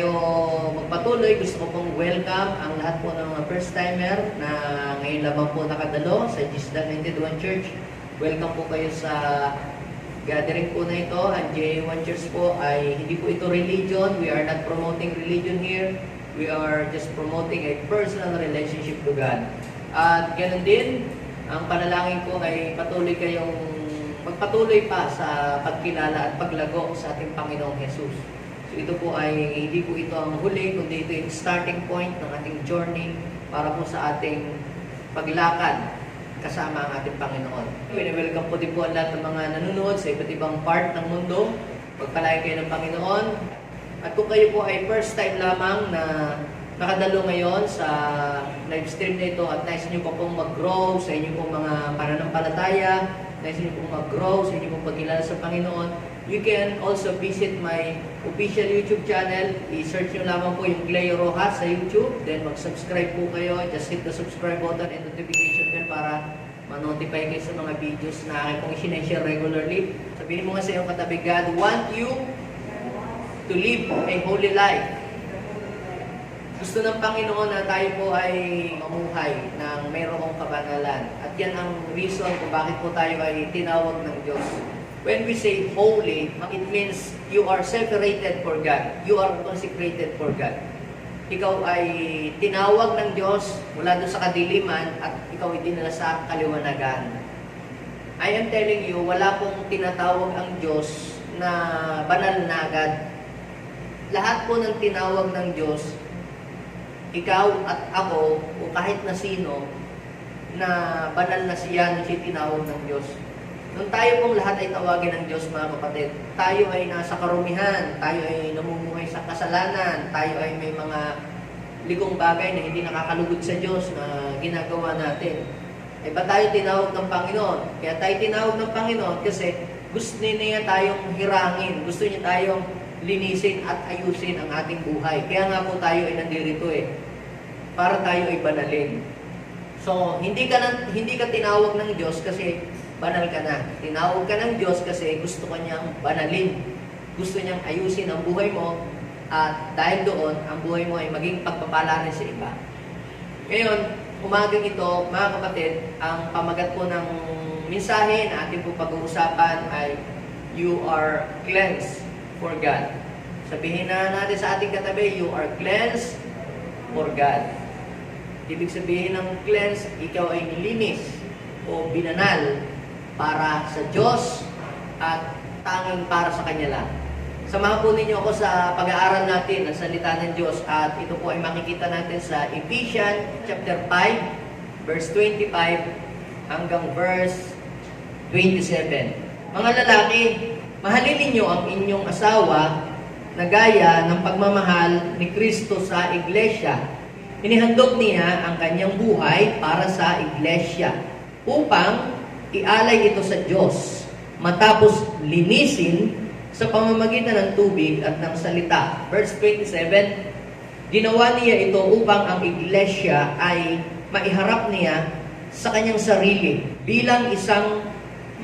tayo magpatuloy, gusto ko pong welcome ang lahat po ng mga first-timer na ngayon lamang po nakadalo sa Gisda 91 Church. Welcome po kayo sa gathering po na ito. Ang J1 Church po ay hindi po ito religion. We are not promoting religion here. We are just promoting a personal relationship to God. At ganun din, ang panalangin ko ay patuloy kayong magpatuloy pa sa pagkilala at paglago sa ating Panginoong Jesus. So ito po ay, hindi po ito ang huli, kundi ito yung starting point ng ating journey para po sa ating paglakad kasama ang ating Panginoon. Welcome po din po ang lahat ng mga nanonood sa iba't ibang part ng mundo. Pagpalain kayo ng Panginoon. At kung kayo po ay first time lamang na nakadalo ngayon sa live stream na ito at nais nyo pa pong mag-grow sa inyong pong mga pananampalataya, nais nyo pong mag-grow sa inyong pong pagkilala sa Panginoon, you can also visit my official YouTube channel. I-search nyo lamang po yung Cleo Rojas sa YouTube. Then mag-subscribe po kayo. Just hit the subscribe button and notification bell para ma-notify kayo sa mga videos na akin pong sineshare regularly. Sabihin mo nga sa iyong katabi, God want you to live a holy life. Gusto ng Panginoon na tayo po ay mamuhay ng mayroong kabanalan. At yan ang reason kung bakit po tayo ay tinawag ng Diyos. When we say holy, it means you are separated for God. You are consecrated for God. Ikaw ay tinawag ng Diyos mula doon sa kadiliman at ikaw ay dinala sa kaliwanagan. I am telling you, wala pong tinatawag ang Diyos na banal na agad. Lahat po ng tinawag ng Diyos, ikaw at ako, o kahit na sino, na banal na siya na siya tinawag ng Diyos. Nung tayo pong lahat ay tawagin ng Diyos, mga kapatid, tayo ay nasa karumihan, tayo ay namumuhay sa kasalanan, tayo ay may mga ligong bagay na hindi nakakalugod sa Diyos na ginagawa natin. Ay ba tayo tinawag ng Panginoon? Kaya tayo tinawag ng Panginoon kasi gusto niya tayong hirangin, gusto niya tayong linisin at ayusin ang ating buhay. Kaya nga po tayo ay nandirito para tayo ay banalin. So, hindi ka tinawag ng Diyos kasi banal ka na. Tinawag ka ng Diyos kasi gusto ka niyang banalin. Gusto niyang ayusin ang buhay mo at dahil doon, ang buhay mo ay maging pagpapala rin sa iba. Ngayon, umagang ito, mga kapatid, ang pamagat po ng mensahe na ating po pag-uusapan ay you are cleansed for God. Sabihin na natin sa ating katabi, you are cleansed for God. Ibig sabihin ng cleanse, ikaw ay nilinis o binanal para sa Diyos at tanging para sa Kanya lang. Samahan po ninyo ako sa pag-aaral natin ng salita ng Diyos at ito po ay makikita natin sa Ephesians chapter 5, verse 25 hanggang verse 27. Mga lalaki, mahalin ninyo ang inyong asawa na gaya ng pagmamahal ni Kristo sa Iglesia. Inihandog niya ang kanyang buhay para sa Iglesia upang ialay ito sa Diyos matapos linisin sa pamamagitan ng tubig at ng salita. Verse 27, ginawa niya ito upang ang Iglesia ay maiharap niya sa kanyang sarili bilang isang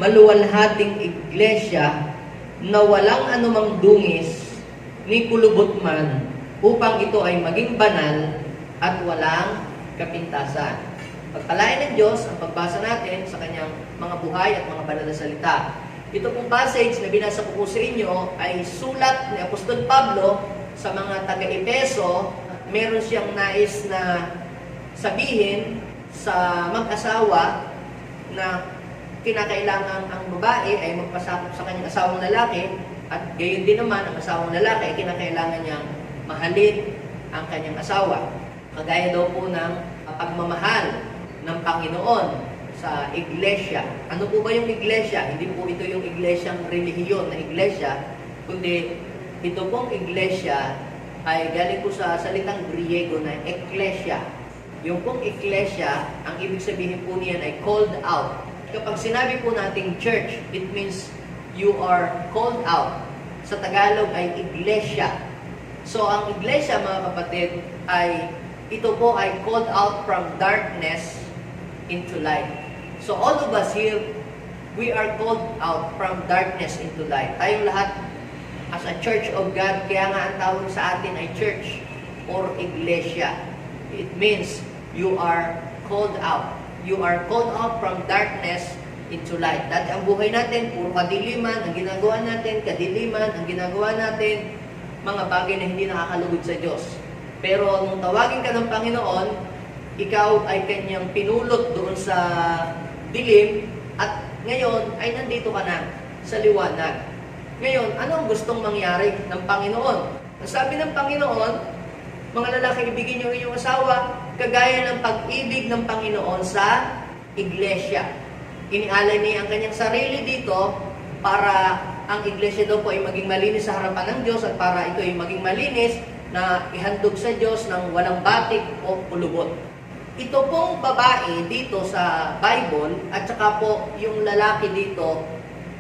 maluwalhating Iglesia na walang anumang dungis ni kulubot man upang ito ay maging banal at walang kapintasan. Pagpalain ng Diyos ang pagbasa natin sa kanyang mga buhay at mga banal na salita. Ito pong passage na binasa ko po sa inyo ay sulat ni Apostol Pablo sa mga taga-Epeso. Meron siyang nais na sabihin sa mag-asawa na kinakailangan ang babae ay magpasakop sa kanyang asawang lalaki at gayon din naman ang asawang lalaki ay kinakailangan niyang mahalin ang kanyang asawa. Kagaya daw po ng pagmamahal ng Panginoon sa iglesia. Ano po ba yung iglesia? Hindi po ito yung iglesyang relihiyon na iglesia, kundi ito pong iglesia ay galing po sa salitang Griego na ekklesia. Yung pong ekklesia, ang ibig sabihin po niyan ay called out. Kapag sinabi po nating church, it means you are called out. Sa Tagalog ay iglesia. So ang iglesia, mga kapatid, ay ito po ay called out from darkness into light. So all of us here, we are called out from darkness into light. Tayong lahat as a church of God, kaya nga ang tawag sa atin ay church or iglesia. It means you are called out. You are called out from darkness into light. Dati ang buhay natin, puro kadiliman, ang ginagawa natin, kadiliman, ang ginagawa natin, mga bagay na hindi nakakalugod sa Diyos. Pero nung tawagin ka ng Panginoon, ikaw ay kanyang pinulot doon sa dilim, at ngayon ay nandito ka na sa liwanag. Ngayon, anong gustong mangyari ng Panginoon? Ang sabi ng Panginoon, mga lalaki, ibigin niyo inyong asawa, kagaya ng pag-ibig ng Panginoon sa iglesia. Inialay niya ang kanyang sarili dito para ang iglesia daw po ay maging malinis sa harapan ng Diyos, at para ito ay maging malinis na ihandog sa Diyos ng walang batik o kulubot. Ito pong babae dito sa Bible at saka po yung lalaki dito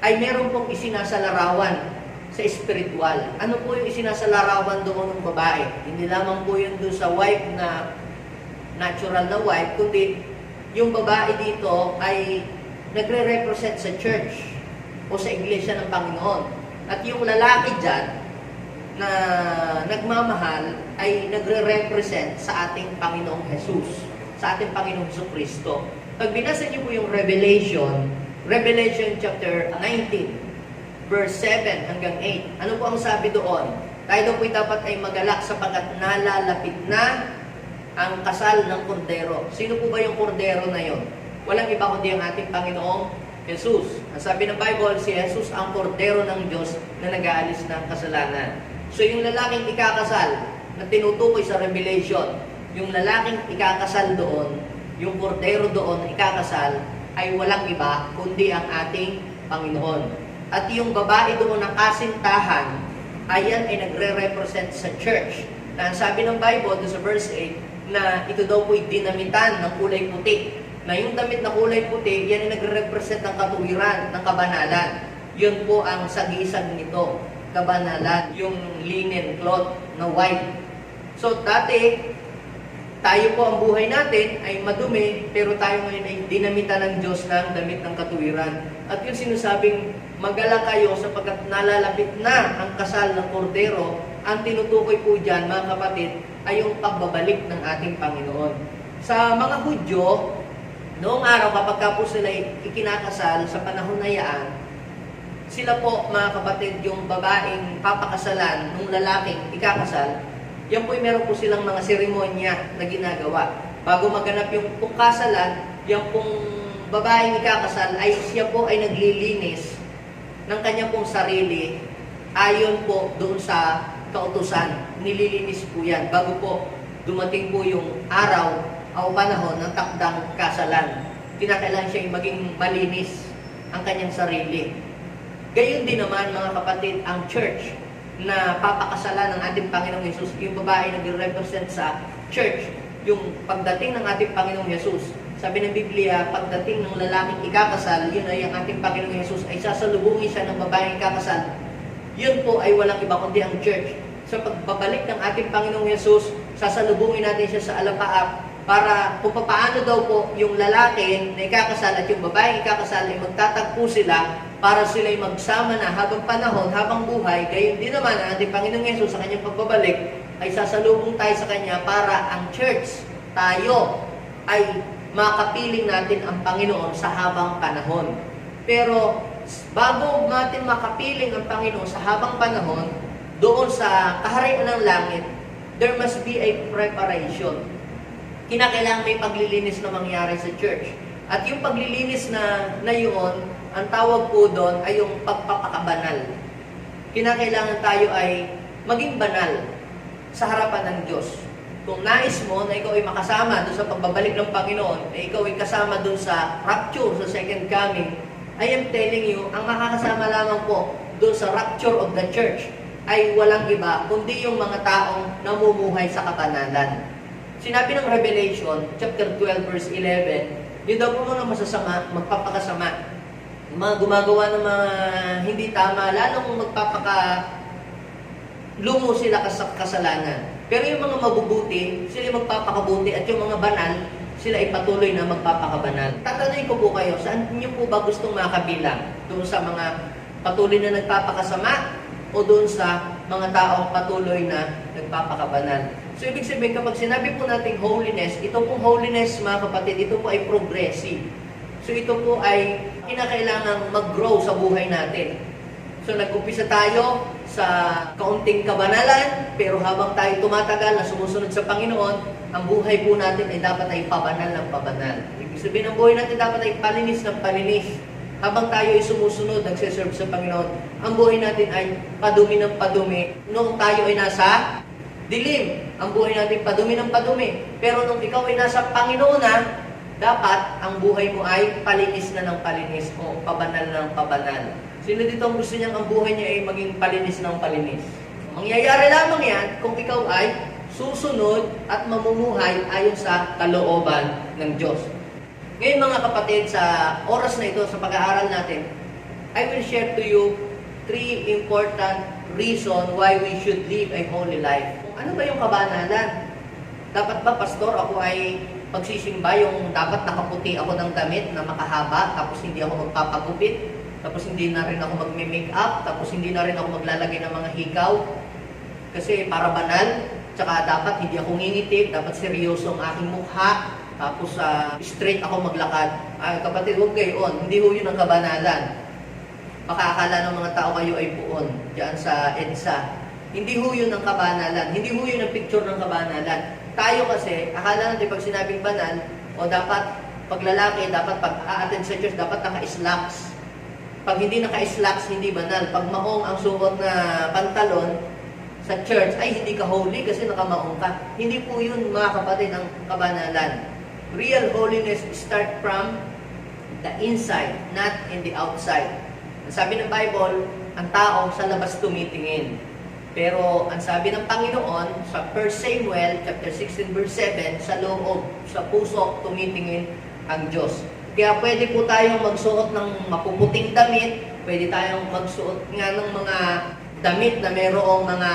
ay meron pong isinasalarawan sa spiritual. Ano po yung isinasalarawan doon ng babae? Hindi lamang po yun doon sa wife na natural na wife, kundi yung babae dito ay nagre-represent sa church o sa iglesia ng Panginoon. At yung lalaki dyan na nagmamahal ay nagre-represent sa ating Panginoong Jesus, sa ating Panginoong Jesucristo. Pag binasa niyo po yung Revelation chapter 19, verse 7 hanggang 8, ano po ang sabi doon? Tayo daw po dapat ay magalak sapagkat nalalapit na ang kasal ng kordero. Sino po ba yung kordero na yon? Walang iba kundi ang ating Panginoong Jesus. Ang sabi ng Bible, si Jesus ang kordero ng Diyos na nag-aalis ng kasalanan. So yung lalaking ikakasal na tinutukoy sa Revelation, yung lalaking ikakasal doon, yung kordero doon na ikakasal, ay walang iba kundi ang ating Panginoon. At yung babae doon na kasintahan, ayan ay nagre-represent sa church. Na sabi ng Bible doon sa verse 8, na ito daw po'y dinamitan ng kulay puti. Na yung damit na kulay puti, yan ay nagre-represent ng katuwiran, ng kabanalan. Yun po ang sagisag nito, kabanalan, yung linen cloth na white. So dati, tayo po ang buhay natin ay madumi, pero tayo ngayon ay dinamitan ng Diyos ng damit ng katuwiran. At yung sinasabing, magala kayo sapagkat nalalapit na ang kasal ng kordero, ang tinutukoy po dyan, mga kapatid, ay yung pagbabalik ng ating Panginoon. Sa mga Hudyo, noong araw, kapag po sila ikinakasal sa panahon na yaan, sila po, mga kapatid, yung babaeng papakasalan, nung lalaking ikakasal, yan po meron po silang mga seremonya na ginagawa. Bago maganap yung kasalan, yan pong babaeng ikakasal, ay siya po ay naglilinis ng kanya pong sarili, ayon po doon sa kautusan. Nililinis po yan bago po dumating po yung araw o panahon ng takdang kasalan. Kinakailangan siya maging malinis ang kanyang sarili. Gayon din naman, mga kapatid, ang church na papakasalan ng ating Panginoong Yesus, yung babae na nag-represent sa church, yung pagdating ng ating Panginoong Yesus. Sabi ng Biblia, pagdating ng lalaking ikakasal, yun ay ang ating Panginoong Yesus, ay sasalubungin siya ng babaeng ikakasal. Yun po ay walang iba kundi ang church. Sa pagbabalik ng ating Panginoong Yesus, sasalubungin natin siya sa alapaap, para kung paano daw po yung lalaki na ikakasal at yung babaeng ikakasal ay magtatagpo sila para sila ay magsama na habang panahon, habang buhay. Gayon din naman ang ating Panginoong Yesus sa kanyang pagbabalik ay sasalubong tayo sa kanya para ang church, tayo, ay makapiling natin ang Panginoon sa habang panahon. Pero bago natin makapiling ang Panginoon sa habang panahon, doon sa kaharian ng langit, there must be a preparation. Kinakailangan may paglilinis na mangyari sa church. At yung paglilinis na yun, ang tawag po doon ay yung pagpapakabanal. Kinakailangan tayo ay maging banal sa harapan ng Diyos. Kung nais mo na ikaw ay makasama doon sa pagbabalik ng Panginoon, na ikaw ay kasama doon sa rapture, sa second coming, I am telling you, ang makakasama lamang po doon sa rapture of the church ay walang iba, kundi yung mga taong namumuhay sa kabanalan. Sinabi ng Revelation, chapter 12, verse 11, yun daw po mga masasama, magpapakasama. Mga gumagawa ng mga hindi tama, lalong lumo sila sa kasalanan. Pero yung mga mabubuti, sila magpapakabuti, at yung mga banal, sila ay patuloy na magpapakabanal. Tatanungin ko po kayo, saan niyo po ba gustong makabilang? Doon sa mga patuloy na nagpapakasama o o doon sa mga taong patuloy na nagpapakabanal. So, ibig sabihin, kapag sinabi po nating holiness, ito pong holiness, mga kapatid, ito po ay progressive. So, ito po ay kinakailangang mag-grow sa buhay natin. So, nag-umpisa tayo sa kaunting kabanalan, pero habang tayo tumatagal na sumusunod sa Panginoon, ang buhay po natin ay dapat ay pabanal ng pabanal. Ibig sabihin, ang buhay natin dapat ay palinis ng palinis. Habang tayo ay sumusunod, nagsiserve sa Panginoon, ang buhay natin ay padumi ng padumi. Noong tayo ay nasa dilim, ang buhay natin padumi ng padumi. Pero nung ikaw ay nasa Panginoon na, dapat ang buhay mo ay palinis na ng palinis o pabanal na ng pabanal. Sino dito ang gusto niyang ang buhay niya ay maging palinis ng palinis? Mangyayari lamang yan kung ikaw ay susunod at mamumuhay ayon sa kalooban ng Diyos. Ngayon mga kapatid, sa oras na ito, sa pag-aaral natin, I will share to you 3 important reasons why we should live a holy life. Ano ba yung kabanalan? Dapat ba, pastor, ako ay pagsisimba yung dapat nakaputi ako ng damit na makahaba, tapos hindi ako magpapagupit, tapos hindi na rin ako magme-make up, tapos hindi na rin ako maglalagay ng mga hikaw, kasi para banal, tsaka dapat hindi ako ngingiti, dapat seryoso ang aking mukha, tapos straight ako maglakad. Ay, kapatid, huwag gayon. Hindi ho yun ang kabanalan. Baka akala ng mga tao kayo ay buon diyan sa EDSA. Hindi ho yun ang kabanalan. Hindi ho yun ang picture ng kabanalan. Tayo kasi, akala natin pag sinabing banal, o dapat pag lalaki, dapat pag a-attend sa church, dapat naka-slacks. Pag hindi naka-slacks, hindi banal. Pag maong ang suot na pantalon sa church, ay hindi ka holy kasi nakamaong ka. Hindi po yun, mga kapatid, ang kabanalan. Real holiness start from the inside, not in the outside. Ang sabi ng Bible, ang tao sa labas tumitingin. Pero ang sabi ng Panginoon sa 1 Samuel chapter 16 verse 7, sa loob, sa puso tumitingin ang Diyos. Kaya pwede po tayong magsuot ng mapuputing damit, pwede tayong magsuot nga ng mga damit na mayroong mga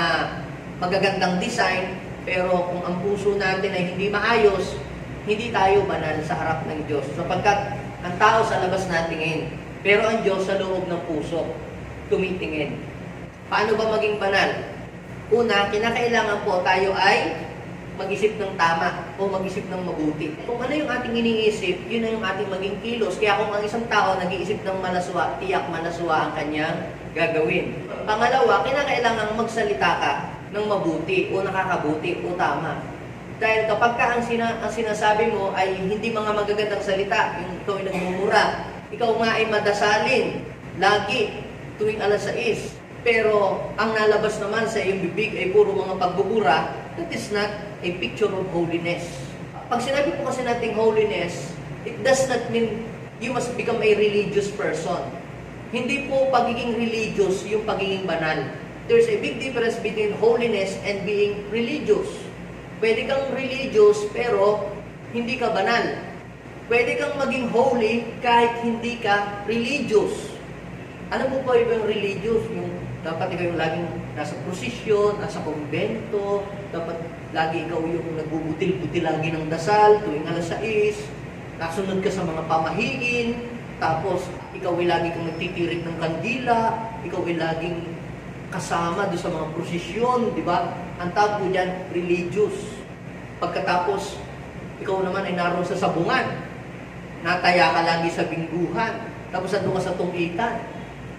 magagandang design, pero kung ang puso natin ay hindi maayos, hindi tayo banal sa harap ng Diyos. Sapagkat ang tao sa labas natingin, pero ang Diyos sa loob ng puso tumitingin. Paano ba maging banal? Una, kinakailangan po tayo ay mag-isip ng tama o mag-isip ng mabuti. Kung ano yung ating iniisip, yun na yung ating maging kilos. Kaya kung ang isang tao nag-iisip ng malaswa, tiyak malaswa ang kanyang gagawin. Pangalawa, kinakailangan magsalita ka ng mabuti o nakakabuti o tama. Dahil kapag ka ang sinasabi mo ay hindi mga magagandang salita, yung ikaw ay nagmumura, ikaw nga ay madasalin, lagi, tuwing 6:00, pero ang nalabas naman sa iyong bibig ay puro mga pagbubura, that is not a picture of holiness. Pag sinabi po kasi nating holiness, it does not mean you must become a religious person. Hindi po pagiging religious yung pagiging banal. There's a big difference between holiness and being religious. Pwede kang religious pero hindi ka banal. Pwede kang maging holy kahit hindi ka religious. Ano po ba yung religious? Yung dapat ikaw yung laging nasa prosesyon, nasa kumbento, dapat lagi ikaw yung nagbubutil-butil lagi ng dasal tuwing 6:00, nasunod ka sa mga pamahiin, tapos ikaw ay lagi kang nagtitirik ng kandila, ikaw ay laging kasama doon sa mga prosesyon, di ba? Ang tawag po dyan, religious. Pagkatapos, ikaw naman ay naroon sa sabungan. Nataya ka lagi sa bingguhan. Tapos nandun ka sa tungitan.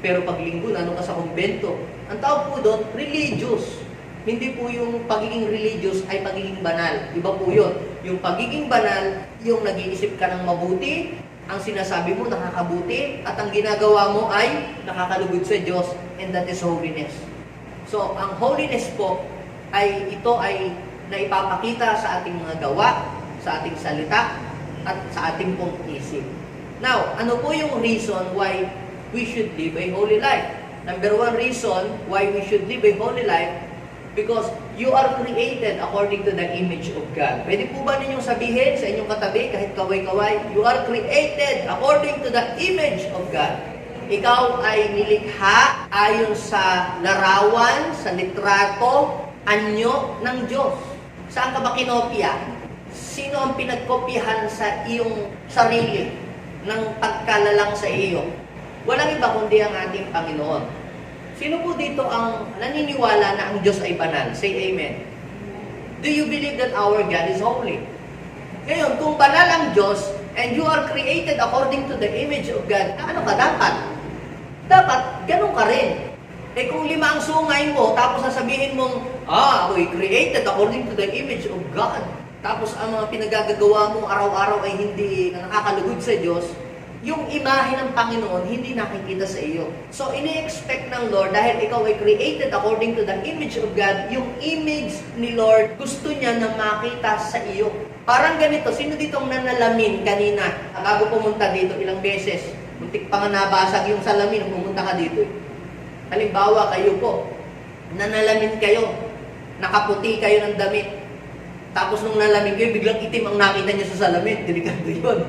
Pero pag linggo, nandun ka sa kumbento. Ang tawag po doon, religious. Hindi po yung pagiging religious ay pagiging banal. Iba po yun. Yung pagiging banal, yung nag-iisip ka ng mabuti, ang sinasabi mo nakakabuti, at ang ginagawa mo ay nakakalugod sa Diyos, and that is holiness. So, ang holiness po, ito ay naipapakita sa ating mga gawa, sa ating salita, at sa ating pong isip. Now, ano po yung reason why we should live a holy life? Number 1 reason why we should live a holy life, because you are created according to the image of God. Pwede po ba ninyong sabihin sa inyong katabi, kahit kaway-kaway, you are created according to the image of God. Ikaw ay nilikha ayon sa larawan, sa litrato, anyo ng Diyos. Saan ka ba kinopya? Sino ang pinagkopyahan sa iyong sarili ng pagkalalang sa iyo? Walang iba kundi ang ating Panginoon. Sino po dito ang naniniwala na ang Diyos ay banal? Say amen. Do you believe that our God is holy? Ngayon, kung banal ang Diyos, and you are created according to the image of God, ano ka dapat? Dapat, ganun ka rin. Eh kung 5 ang sungay mo, tapos sasabihin mong, ako'y created according to the image of God. Tapos ang mga pinagagagawa mo araw-araw ay hindi nakakalugod sa Diyos, yung imahe ng Panginoon hindi nakikita sa iyo. So, ini-expect ng Lord, dahil ikaw ay created according to the image of God, yung image ni Lord, gusto niya na makita sa iyo. Parang ganito, sino ditong nanalamin kanina, bago pumunta dito ilang beses, muntik pa nga nabasag yung salamin nung pumunta ka dito. Halimbawa, kayo po, nanalamin kayo, nakaputi kayo ng damit, tapos nung nalamin kayo, biglang itim ang nakita niyo sa salamin, delikado yun.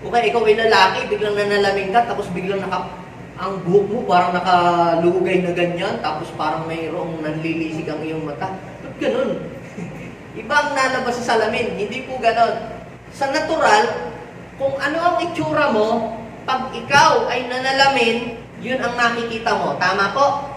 O kaya ikaw ay lalaki, biglang nanalamin ka, tapos biglang ang buhok mo parang nakalugay na ganyan, tapos parang mayroong nanlilisig ang iyong mata. Ba't ganun? Iba ang nalabas sa salamin, hindi po ganun. Sa natural, kung ano ang itsura mo, pag ikaw ay nanalamin, yun ang nakikita mo. Tama po?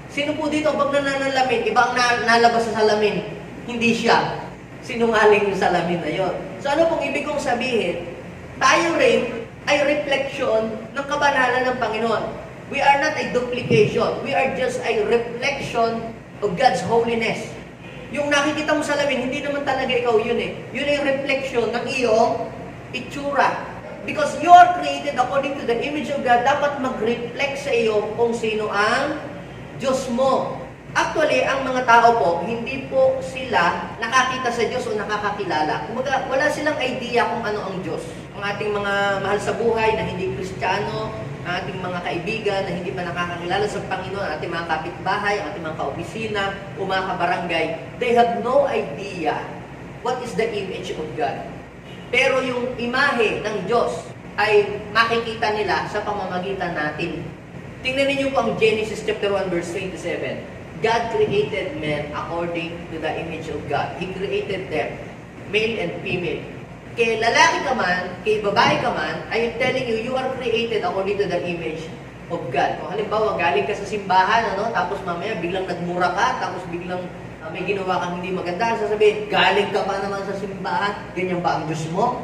Sino po dito pag nananalamin, iba ang nalabas sa salamin? Hindi siya. Sinungaling yung salamin na yun. So ano pong ibig kong sabihin? Tayo rin ay reflection ng kabanalan ng Panginoon. We are not a duplication. We are just a reflection of God's holiness. Yung nakikita mo sa salamin, hindi naman talaga ikaw yun eh. Yun ay reflection ng iyong itsura. Because you are created according to the image of God, dapat mag-reflect sa iyo kung sino ang Diyos mo. Actually, ang mga tao po, hindi po sila nakakita sa Diyos o nakakakilala. Kumbaga, wala silang idea kung ano ang Diyos. Ang ating mga mahal sa buhay na hindi Kristiyano, ang ating mga kaibigan na hindi pa nakakakilala sa Panginoon, ang ating mga kapitbahay, ang ating mga kaopisina, o mga kabarangay, they have no idea what is the image of God. Pero yung imahe ng Diyos ay makikita nila sa pamamagitan natin. Tingnan ninyo po ang Genesis chapter 1 verse 27. God created men according to the image of God. He created them, male and female. Kay lalaki ka man, kay babae ka man, I am telling you, you are created according to the image of God. O, halimbawa, galing ka sa simbahan, tapos mamaya biglang nagmura ka, tapos biglang may ginawa kang hindi maganda, sasabihin, galing ka pa naman sa simbahan, ganyan ba ang Diyos mo?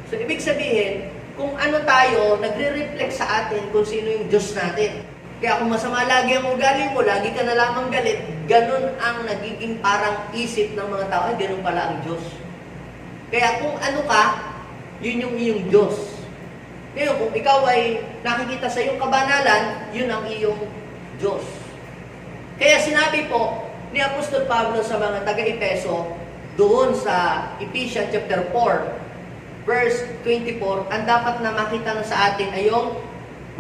So, ibig sabihin, kung ano tayo, nagre-reflect sa atin kung sino yung Diyos natin. Kaya kung masama lagi ang ugali mo, lagi ka na lamang galit, ganun ang nagiging parang isip ng mga tao, ay ganun pala ang Diyos. Kaya kung ano ka, yun yung iyong Diyos. Ngayon, kung ikaw ay nakikita sa iyong kabanalan, yun ang iyong Diyos. Kaya sinabi po ni Apostol Pablo sa mga taga-Epeso, doon sa Ephesians chapter 4, verse 24, ang dapat na makita na sa atin ay yung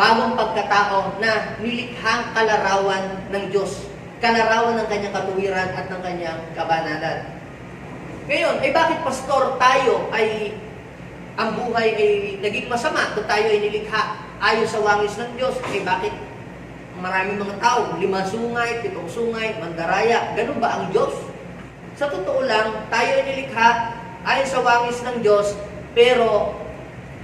bagong pagkatao na nilikhang kalarawan ng Diyos. Kalarawan ng kanyang katuwiran at ng kanyang kabanalan. Ngayon, bakit pastor tayo ay ang buhay ay naging masama kung tayo ay nilikha ayon sa wangis ng Diyos? Bakit maraming mga tao, 5 sungay, 7 sungay, mandaraya, ganun ba ang Diyos? Sa totoo lang, tayo ay nilikha ayon sa wangis ng Diyos, pero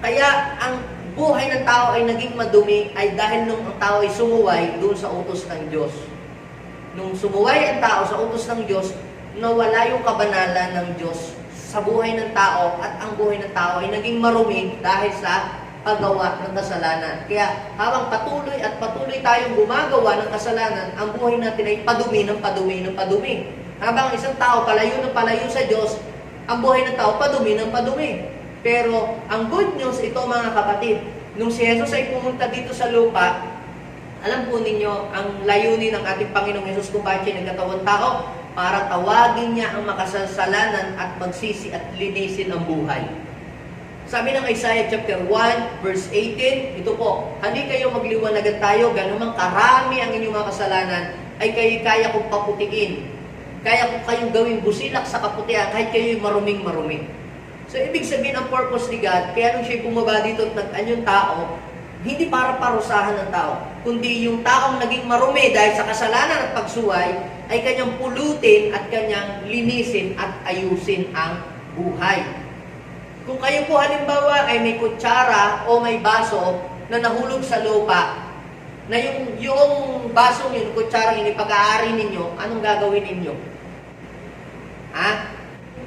kaya ang buhay ng tao ay naging madumi ay dahil nung ang tao ay sumuway doon sa utos ng Diyos. Nung sumuway ang tao sa utos ng Diyos, nawala yung kabanalan ng Diyos sa buhay ng tao at ang buhay ng tao ay naging marumi dahil sa paggawa ng kasalanan. Kaya habang patuloy at patuloy tayong gumagawa ng kasalanan, ang buhay natin ay padumi ng padumi ng padumi. Habang isang tao palayo ng palayo sa Diyos, ang buhay ng tao padumi ng padumi. Pero ang good news ito mga kapatid, nung si Jesus ay pumunta dito sa lupa, alam po ninyo, ang layunin ng ating Panginoong Jesus kung bakit siya nagkatawang tao, para tawagin niya ang makasalanan at magsisi at linisin ang buhay. Sabi ng Isaiah chapter 1 verse 18, ito po, hindi kayo magliwanagan tayo, ganun karami ang inyong mga kasalanan, ay kayo kaya kong paputiin. Kaya kong kayong gawing busilak sa kaputihan, kahit kayo'y maruming-marumi. So, ibig sabihin ang purpose ni God, kaya nung siya bumaba dito at nag-anyong tao, hindi para parusahan ng tao, kundi yung taong naging marumi dahil sa kasalanan at pagsuway, ay kanyang pulutin at kanyang linisin at ayusin ang buhay. Kung kayo po halimbawa ay may kutsara o may baso na nahulog sa lupa, na yung basong yun, kutsarang yun, ipag-aari ninyo, anong gagawin ninyo? Ha?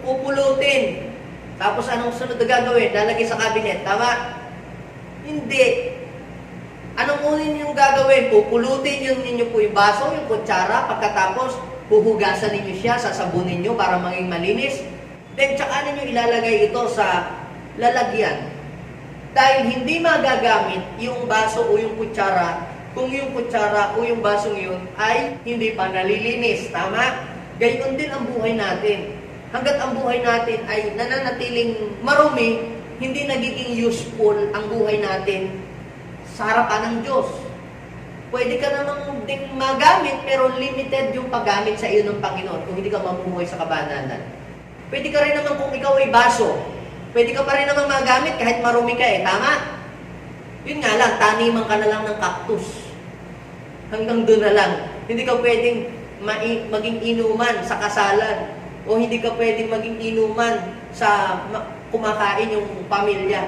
Pupulutin. Tapos anong sunod na gagawin? Lalagay sa cabinet. Tama? Hindi. Anong unin ninyong gagawin? Pupulutin yun ninyo po yung baso, yung kutsara, pagkatapos huhugasan ninyo siya, sasabunin nyo para maging malinis. Then, tsaka ninyo ilalagay ito sa lalagyan. Dahil hindi magagamit yung baso o yung kutsara kung yung kutsara o yung basong yun ay hindi pa nalilinis. Tama? Gayon din ang buhay natin. Hanggat ang buhay natin ay nananatiling marumi, hindi nagiging useful ang buhay natin sa harapan ng Diyos. Pwede ka namang ding magamit, pero limited yung paggamit sa iyo ng Panginoon kung hindi ka mamumuhay sa kabanalan. Pwede ka rin naman kung ikaw ay baso. Pwede ka pa rin naman magamit kahit marumi ka eh. Tama? Yun nga lang, taniman ka na lang ng cactus. Hanggang doon na lang. Hindi ka pwedeng maging inuman sa kasalan. O hindi ka pwedeng maging inuman sa kumakain yung pamilya.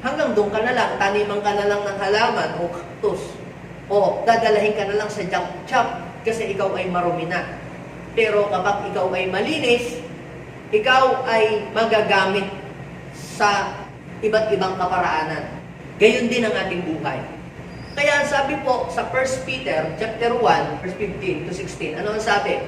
Hanggang doon ka na lang, taniman ka na lang ng halaman o cactus. O dadalahin ka na lang sa junk shop kasi ikaw ay marumi na. Pero kapag ikaw ay malinis, ikaw ay magagamit sa iba't ibang kaparaanan. Gayon din ang ating buhay. Kaya sabi po sa 1 Peter chapter 1, verse 15 to 16, ano ang sabi?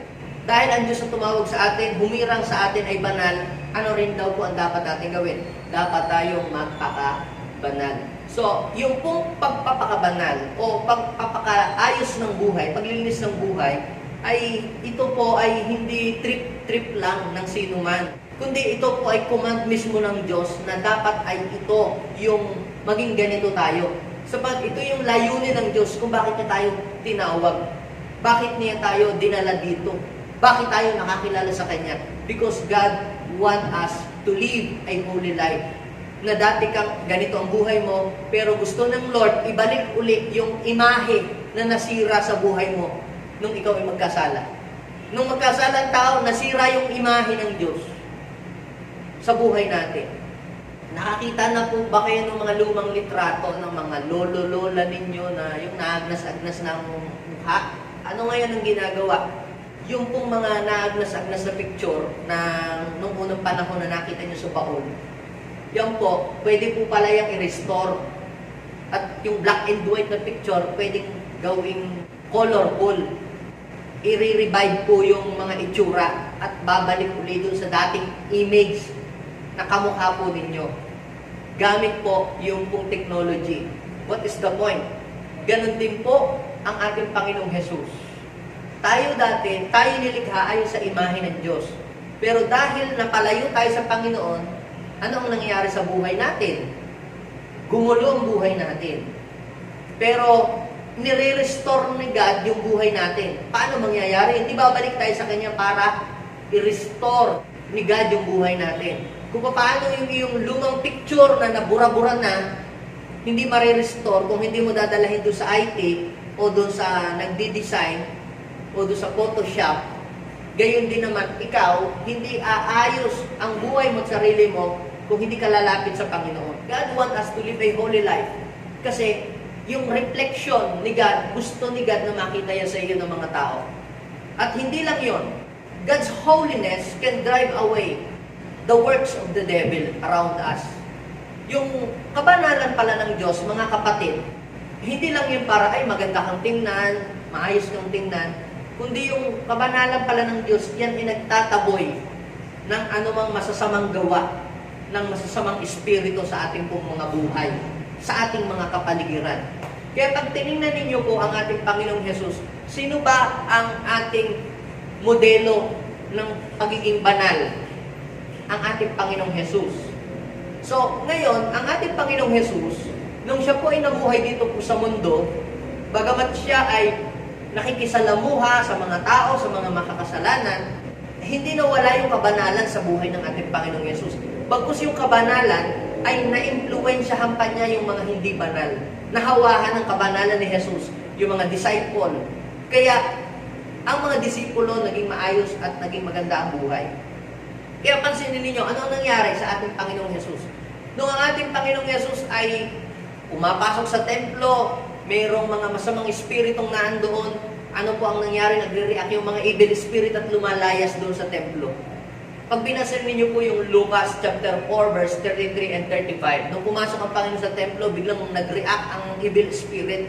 Dahil ang Diyos ang tumawag sa atin, humirang sa atin ay banal, ano rin daw po ang dapat natin gawin? Dapat tayong magpakabanal. So, yung pong pagpapakabanal o pagpapakaayos ng buhay, paglilinis ng buhay, ay ito po ay hindi trip-trip lang ng sino man. Kundi ito po ay command mismo ng Diyos na dapat ay ito yung maging ganito tayo. Sapat ito yung layunin ng Diyos kung bakit niya tayo tinawag. Bakit niya tayo dinala dito? Bakit tayo nakakilala sa Kanya? Because God wants us to live a holy life. Na dati kang ganito ang buhay mo, pero gusto ng Lord ibalik uli yung imahe na nasira sa buhay mo nung ikaw ay magkasala. Nung magkasala ang tao, nasira yung imahe ng Diyos sa buhay natin. Nakakita na po ba kayo ng mga lumang litrato ng mga lolo-lola ninyo na yung naagnas-agnas ng mukha? Ano ngayon ang ginagawa? Yung pong mga naagnas-agnas na picture na nung unang panahon na nakita nyo sa baon, yan po, pwede po pala yung i-restore. At yung black and white na picture, pwedeng gawing colorful. I-revive po yung mga itsura at babalik ulit dun sa dating image na kamukha po ninyo. Gamit po yung pong technology. What is the point? Ganon din po ang ating Panginoong Jesus. Tayo dati, tayo nilikha ayon sa imahe ng Diyos. Pero dahil napalayo tayo sa Panginoon, ano ang nangyayari sa buhay natin? Gumulo ang buhay natin. Pero nire-restore ni God yung buhay natin. Paano mangyayari? Hindi babalik tayo sa Kanya para i-restore ni God yung buhay natin. Kung paano yung iyong lumang picture na nabura-bura na, hindi ma-restore kung hindi mo dadalahin doon sa IT o doon sa nagdi-design o doon sa Photoshop. Gayon din naman, ikaw, hindi aayos ang buhay mo at sarili mo kung hindi ka lalapit sa Panginoon. God wants us to live a holy life. Kasi yung reflection ni God, gusto ni God na makita yan sa iyo ng mga tao. At hindi lang yon, God's holiness can drive away the works of the devil around us. Yung kabanalan pala ng Diyos, mga kapatid, hindi lang yun para, ay maganda kang tingnan, maayos kang tingnan, kundi yung kabanalan pala ng Diyos, yan ay nagtataboy ng anumang masasamang gawa, ng masasamang espiritu sa ating pong mga buhay, sa ating mga kapaligiran. Kaya pag tinignan ninyo po ang ating Panginoong Jesus, sino ba ang ating modelo ng pagiging banal? Ang ating Panginoong Jesus. So, ngayon, ang ating Panginoong Jesus, nung siya po ay nabuhay dito po sa mundo, bagamat siya ay nakikisalamuha sa mga tao, sa mga makakasalanan, hindi nawala yung kabanalan sa buhay ng ating Panginoong Jesus. Bagkus yung kabanalan ay na-impluwensyahan pa niya yung mga hindi banal. Nahawahan ng kabanalan ni Jesus, yung mga disciple. Kaya, ang mga disipulo naging maayos at naging maganda ang buhay. Kaya pansinin ninyo, ano nangyari sa ating Panginoong Jesus? Nung ang ating Panginoong Jesus ay pumapasok sa templo, mayroong mga masamang espiritong nandoon, ano po ang nangyari? Nagre-react yung mga evil spirit at lumalayas doon sa templo. Pag binasa niyo po yung Lucas chapter 4 verse 33 and 35, nung pumasok ang Panginoon sa templo, biglang nag-react ang evil spirit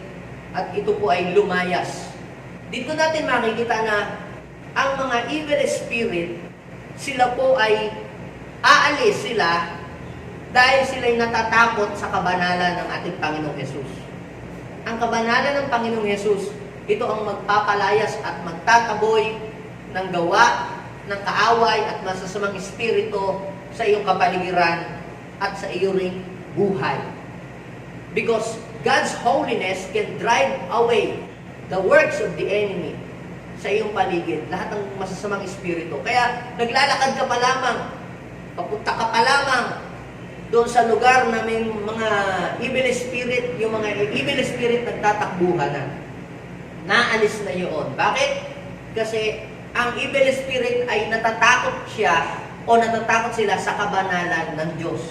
at ito po ay lumayas. Dito natin makikita na ang mga evil spirit, sila po ay aalis sila dahil sila'y natatakot sa kabanalan ng ating Panginoong Hesus. Ang kabanalan ng Panginoong Hesus, ito ang magpapalayas at magtataboy ng gawa, ng kaaway at masasamang espiritu sa iyong kapaligiran at sa iyong buhay. Because God's holiness can drive away the works of the enemy sa iyong paligid, lahat ng masasamang espiritu. Kaya naglalakad ka pa lamang, papunta ka pa lamang doon sa lugar na may mga evil spirit, yung mga evil spirit nagtatakbuhan na. Naalis na yun. Bakit? Kasi ang evil spirit ay natatakot siya o natatakot sila sa kabanalan ng Diyos.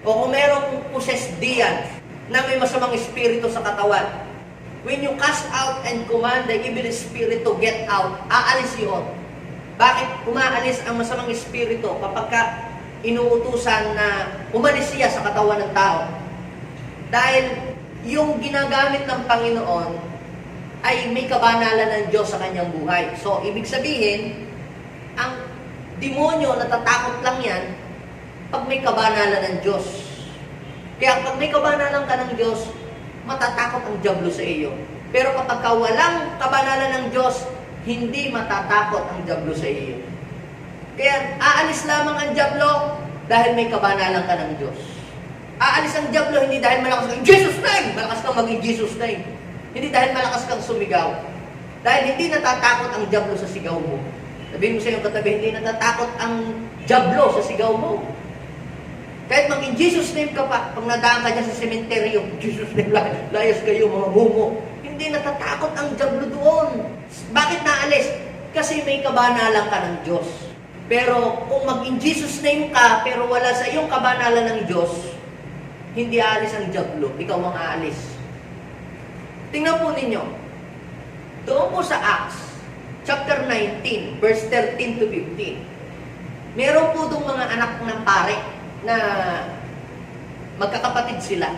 O kung merong possessed diyan na may masamang espiritu sa katawan, when you cast out and command the evil spirit to get out, aalis yun. Bakit umaalis ang masamang espiritu kapag inuutusan na umalis siya sa katawan ng tao? Dahil yung ginagamit ng Panginoon ay may kabanalan ng Diyos sa kanyang buhay. So, ibig sabihin, ang demonyo natatakot lang yan pag may kabanalan ng Diyos. Kaya pag may kabanalan ka ng Diyos, matatakot ang dyablo sa iyo. Pero kapag walang kabanalan ng Diyos, hindi matatakot ang dyablo sa iyo. Kaya aalis lamang ang dyablo dahil may kabanalan ka ng Diyos. Aalis ang dyablo hindi dahil malakas kang Jesus name! Malakas kang maging Jesus name. Hindi dahil malakas kang sumigaw. Dahil hindi natatakot ang dyablo sa sigaw mo. Sabihin mo sa iyong katabi, hindi natatakot ang dyablo sa sigaw mo. Kahit maging Jesus name ka pa, pag nadaan ka dyan sa sementeryo, Jesus name, layas kayo mga humo. Hindi natatakot ang dyablo doon. Bakit naalis? Kasi may kabanalan ka ng Diyos. Pero kung maging Jesus name ka, pero wala sa iyong kabanalan ng Diyos, hindi aalis ang dyablo, ikaw ang aalis. Tingnan po ninyo, doon po sa Acts, chapter 19, verse 13 to 15, meron po doon mga anak ng pare na magkakapatid sila.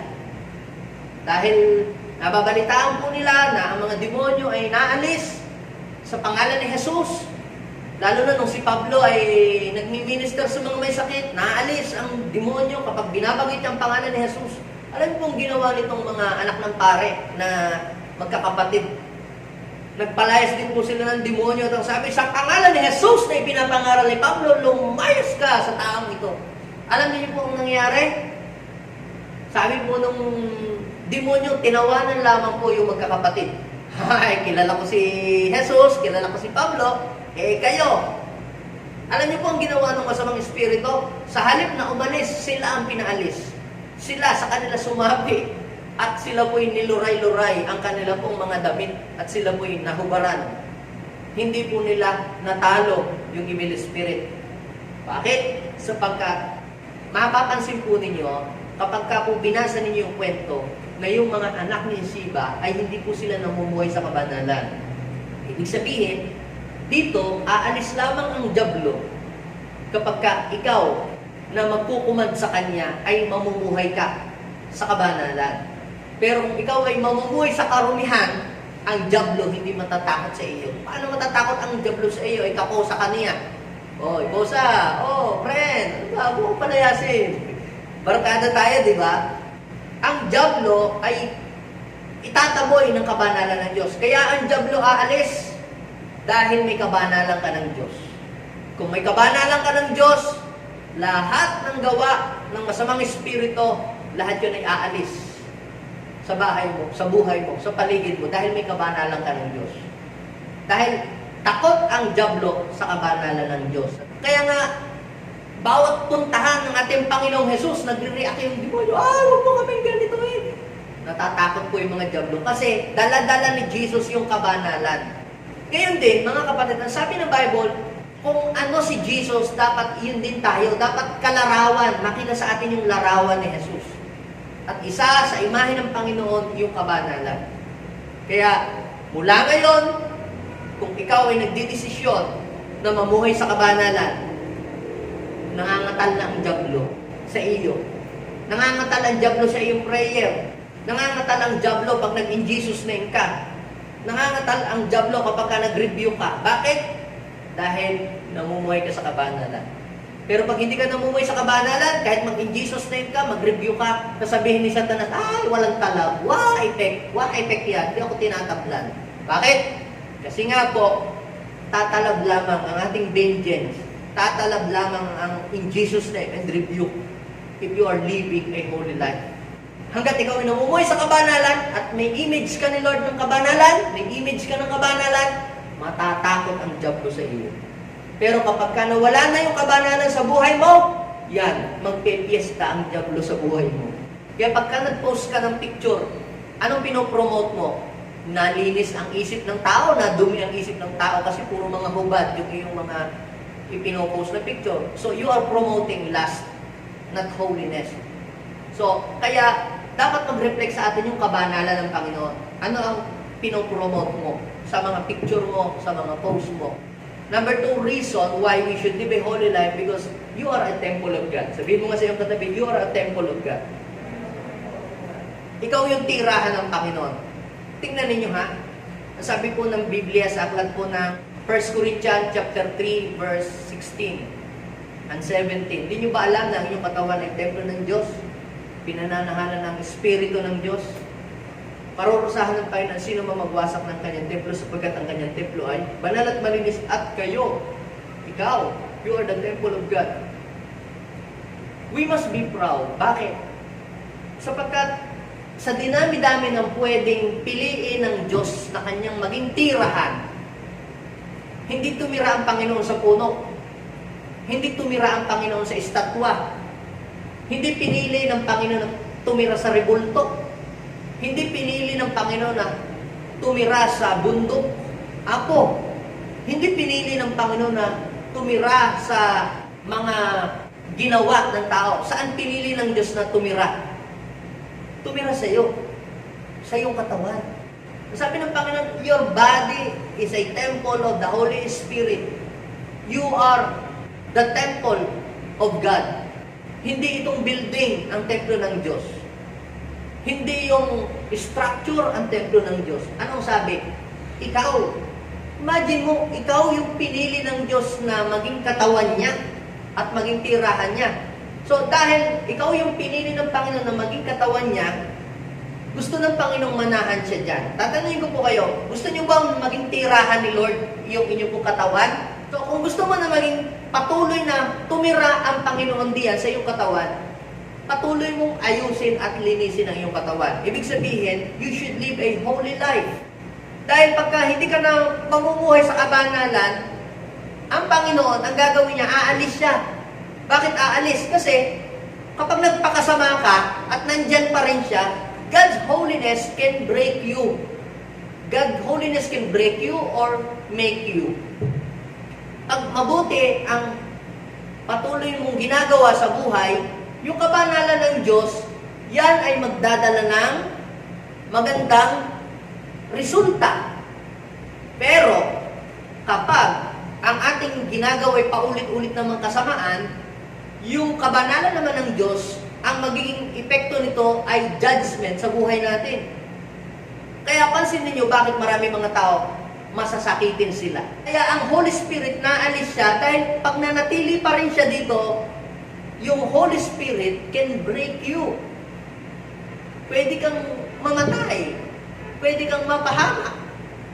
Dahil nababalitaan po nila na ang mga demonyo ay naalis sa pangalan ni Jesus. Lalo na nung si Pablo ay nagmi-minister sa mga may sakit, naalis ang demonyo kapag binabagit ang pangalan ni Jesus. Alam mo pong ginawa nitong mga anak ng pare na magkakapatid. Nagpalayas din po sila ng demonyo at sabi, sa pangalan ni Jesus na ipinapangaral ni Pablo, lumayas ka sa taong ito. Alam niyo po ang nangyari? Sabi po nung demonyo, tinawanan lamang po yung magkakapatid. Ay, kilala ko si Jesus, kilala ko si Pablo, kayo. Alam niyo po ang ginawa ng masamang espiritu? Sa halip na umalis, sila ang pinaalis. Sila sa kanila sumabi at sila po'y niluray-luray ang kanila pong mga damit at sila po'y nahubaran. Hindi po nila natalo yung evil spirit. Bakit? Sapagkat mapapansin po ninyo kapag po binasa ninyo yung kwento na yung mga anak ni Siba ay hindi po sila namumuhay sa kabanalan. Ibig sabihin, dito aalis lamang ang dyablo kapag ikaw na magkukumand sa kanya ay mamumuhay ka sa kabanalan. Pero kung ikaw ay mamumuhay sa karumihan, ang dyablo hindi matatakot sa iyo. Paano matatakot ang dyablo sa iyo? Ikaw sa kanya. Ikaw friend, bago ko palayasin. Barkada tayo, di ba? Ang dyablo ay itataboy ng kabanalan ng Diyos. Kaya ang dyablo aalis dahil may kabanalan ka ng Diyos. Kung may kabanalan ka ng Diyos, lahat ng gawa ng masamang espiritu, lahat yun ay aalis sa bahay mo, sa buhay mo, sa paligid mo, dahil may kabanalan ka ng Diyos. Dahil takot ang dyablo sa kabanalan ng Diyos. Kaya nga, bawat puntahan ng ating Panginoong Jesus, nagre-react yung demonyo, huwag mo kaming ganito eh. Natatakot po yung mga dyablo kasi dala-dala ni Jesus yung kabanalan. Ngayon din, mga kapatid, sabi ng Bible, kung ano si Jesus, dapat yun din tayo. Dapat kalarawan, makita sa atin yung larawan ni Jesus. At isa sa imahe ng Panginoon, yung kabanalan. Kaya, mula ngayon, kung ikaw ay nagdidesisyon na mamuhay sa kabanalan, nangangatal na ang dyablo sa iyo. Nangangatal ang dyablo sa iyong prayer. Nangangatal ang dyablo pag nag-in Jesus name ka. Nangangatal ang dyablo kapag ka nag-review ka. Bakit? Dahil namumuhay ka sa kabanalan. Pero pag hindi ka namumuhay sa kabanalan, kahit mag-in Jesus name ka, mag-review ka, sasabihin ni Satanas, ay, walang talab, wala effect yan, hindi ako tinatablan. Bakit? Kasi nga po, tatalab lamang ang ating vengeance, tatalab lamang ang in Jesus name and rebuke if you are living a holy life. Hanggat ikaw ay namumuhay sa kabanalan at may image ka ni Lord ng kabanalan, may image ka ng kabanalan, matatakot ang dyablo sa iyo. Pero kapag ka nawala na yung kabanalan sa buhay mo, yan, magpe-fiesta ang dyablo sa buhay mo. Kaya pagka nag-post ka ng picture, anong pinopromote mo? Nalinis ang isip ng tao, nadumi ang isip ng tao kasi puro mga hubad yung iyong mga ipinopost na picture. So you are promoting lust, not holiness. So, kaya dapat mag-reflect sa atin yung kabanalan ng Panginoon. Ano ang pinopromote mo sa mga picture mo, sa mga post mo? Number 2 reason why we should live a holy life, because you are a temple of God. Sabihin mo nga sa iyong katabi, you are a temple of God. Ikaw yung tirahan ng Panginoon. Tingnan ninyo ha. Sabi po ng Biblia sa aklat po ng 1 Corinthians chapter 3 verse 16 and 17. Hindi nyo ba alam na ang inyong katawan ay templo ng Diyos? Pinananahanan ng Espiritu ng Diyos? Parurusahan ng Panginoon sino mamagwasak ng kanyang templo sapagkat ang kanyang templo ay banal at malinis at kayo, ikaw, you are the temple of God. We must be proud. Bakit? Sapagkat sa dinami-dami ng pwedeng piliin ng Diyos na kanyang maging tirahan, hindi tumira ang Panginoon sa puno. Hindi tumira ang Panginoon sa estatwa. Hindi pinili ng Panginoon na tumira sa rebulto. Hindi pinili ng Panginoon na tumira sa bundok, apo. Hindi pinili ng Panginoon na tumira sa mga ginawa ng tao. Saan pinili ng Diyos na tumira? Tumira sa iyo. Sa iyong katawan. Sabi ng Panginoon, your body is a temple of the Holy Spirit. You are the temple of God. Hindi itong building ang templo ng Diyos. Hindi yung structure ang templo ng Diyos. Anong sabi? Ikaw. Imagine mo, ikaw yung pinili ng Diyos na maging katawan niya at maging tirahan niya. So dahil ikaw yung pinili ng Panginoon na maging katawan niya, gusto ng Panginoong manahan siya dyan. Tatanungin ko po kayo, gusto niyo bang maging tirahan ni Lord yung inyong pong katawan? So kung gusto mo na maging patuloy na tumira ang Panginoon diyan sa iyong katawan, patuloy mong ayusin at linisin ang iyong katawan. Ibig sabihin, you should live a holy life. Dahil pagka hindi ka na mamumuhay sa kabanalan, ang Panginoon, ang gagawin niya, aalis siya. Bakit aalis? Kasi kapag nagpakasama ka at nandyan pa rin siya, God's holiness can break you. God's holiness can break you or make you. Pag mabuti ang patuloy mong ginagawa sa buhay, yung kabanalan ng Diyos, yan ay magdadala ng magandang resulta. Pero, kapag ang ating ginagawa ay paulit-ulit namang kasamaan, yung kabanalan naman ng Diyos, ang magiging epekto nito ay judgment sa buhay natin. Kaya pansin niyo bakit marami mga tao masasakitin sila. Kaya ang Holy Spirit naalis siya dahil pag nanatili pa rin siya dito, yung Holy Spirit can break you. Pwede kang mamatay. Pwede kang mapahamak.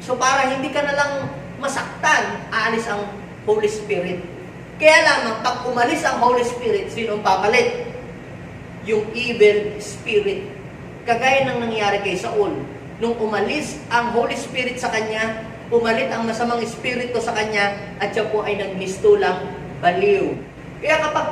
So para hindi ka na lang masaktan, aalis ang Holy Spirit. Kaya lamang, pag umalis ang Holy Spirit, sino ang papalit? Yung evil spirit. Kagaya ng nangyari kay Saul. Nung umalis ang Holy Spirit sa kanya, pumalit ang masamang espiritu sa kanya, at siya po ay nagmistulang baliw. Kaya kapag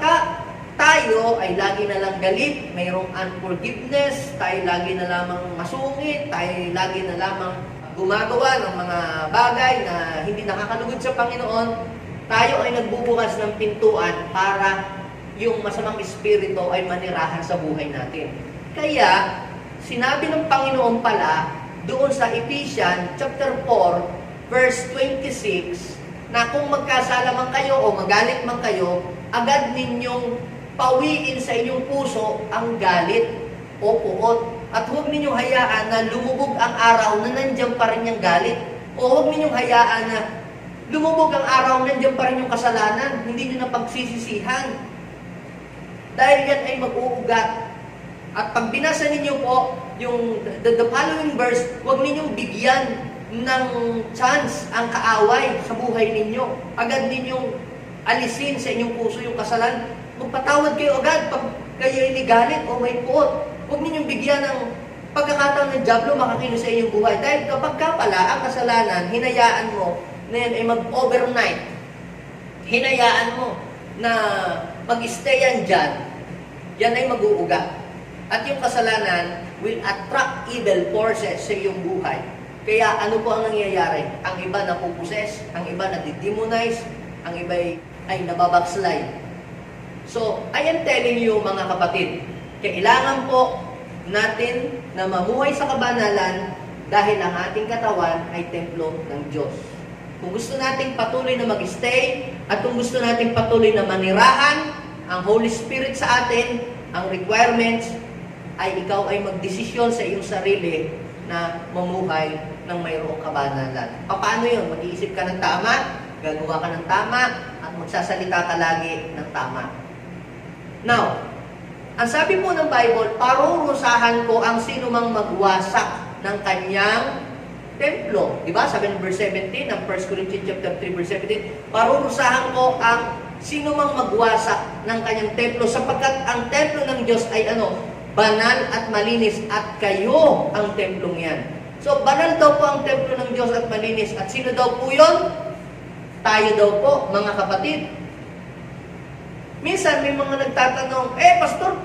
tayo ay lagi na lang galit, mayroong unforgiveness, tayo lagi na lamang masungit, tayo lagi na lamang gumagawa ng mga bagay na hindi nakakalugod sa Panginoon, tayo ay nagbubukas ng pintuan para yung masamang espiritu ay manirahan sa buhay natin. Kaya, sinabi ng Panginoon pala, doon sa Ephesians chapter 4, verse 26, na kung magkasala man kayo o magalit man kayo, agad ninyong pawiin sa inyong puso ang galit o puot. At huwag ninyong hayaan na lumubog ang araw na nandiyan pa rin yung galit. O huwag ninyong hayaan na lumubog ang araw na nandiyan pa rin yung kasalanan. Hindi nyo na pagsisisihan. Dahil yan ay mag-uugat. At pag binasa ninyo po yung the following verse, huwag ninyong bigyan ng chance ang kaaway sa buhay ninyo. Agad ninyong alisin sa inyong puso yung kasalanan. Magpatawad kayo agad pag kayo ay galit o may puot. Huwag ninyong bigyan ng pagkakataon ng dyablo makakilos sa inyong buhay. Dahil kapag ka pala ang kasalanan, hinayaan mo na yan ay mag-overnight. Hinayaan mo na mag-stay yan dyan. Yan ay mag-uuga. At yung kasalanan will attract evil forces sa iyong buhay. Kaya ano po ang nangyayari? Ang iba napuposes, ang iba nadidemonize, ang iba ay nababackslide. So, I am telling you mga kapatid, kailangan po natin na mamuhay sa kabanalan dahil ang ating katawan ay templo ng Diyos. Kung gusto nating patuloy na mag-stay at kung gusto nating patuloy na manirahan ang Holy Spirit sa atin, ang requirements ay ikaw ay magdesisyon sa iyong sarili na mamuhay ng mayroong kabanalan. Paano yun? Mag-iisip ka ng tama, gagawa ka ng tama, at magsasalita ka lagi ng tama. Now, ang sabi po ng Bible, parurusahan ko ang sinumang magwasak ng kanyang templo. Diba? Sabi ng verse 17 ng 1 Corinthians chapter 3 verse 17, parurusahan ko ang sinumang magwasak ng kanyang templo sapagkat ang templo ng Diyos ay banal at malinis at kayo ang templong yan. So, banal daw po ang templo ng Diyos at malinis. At sino daw po yun? Tayo daw po, mga kapatid. Minsan may mga nagtatanong, pastor,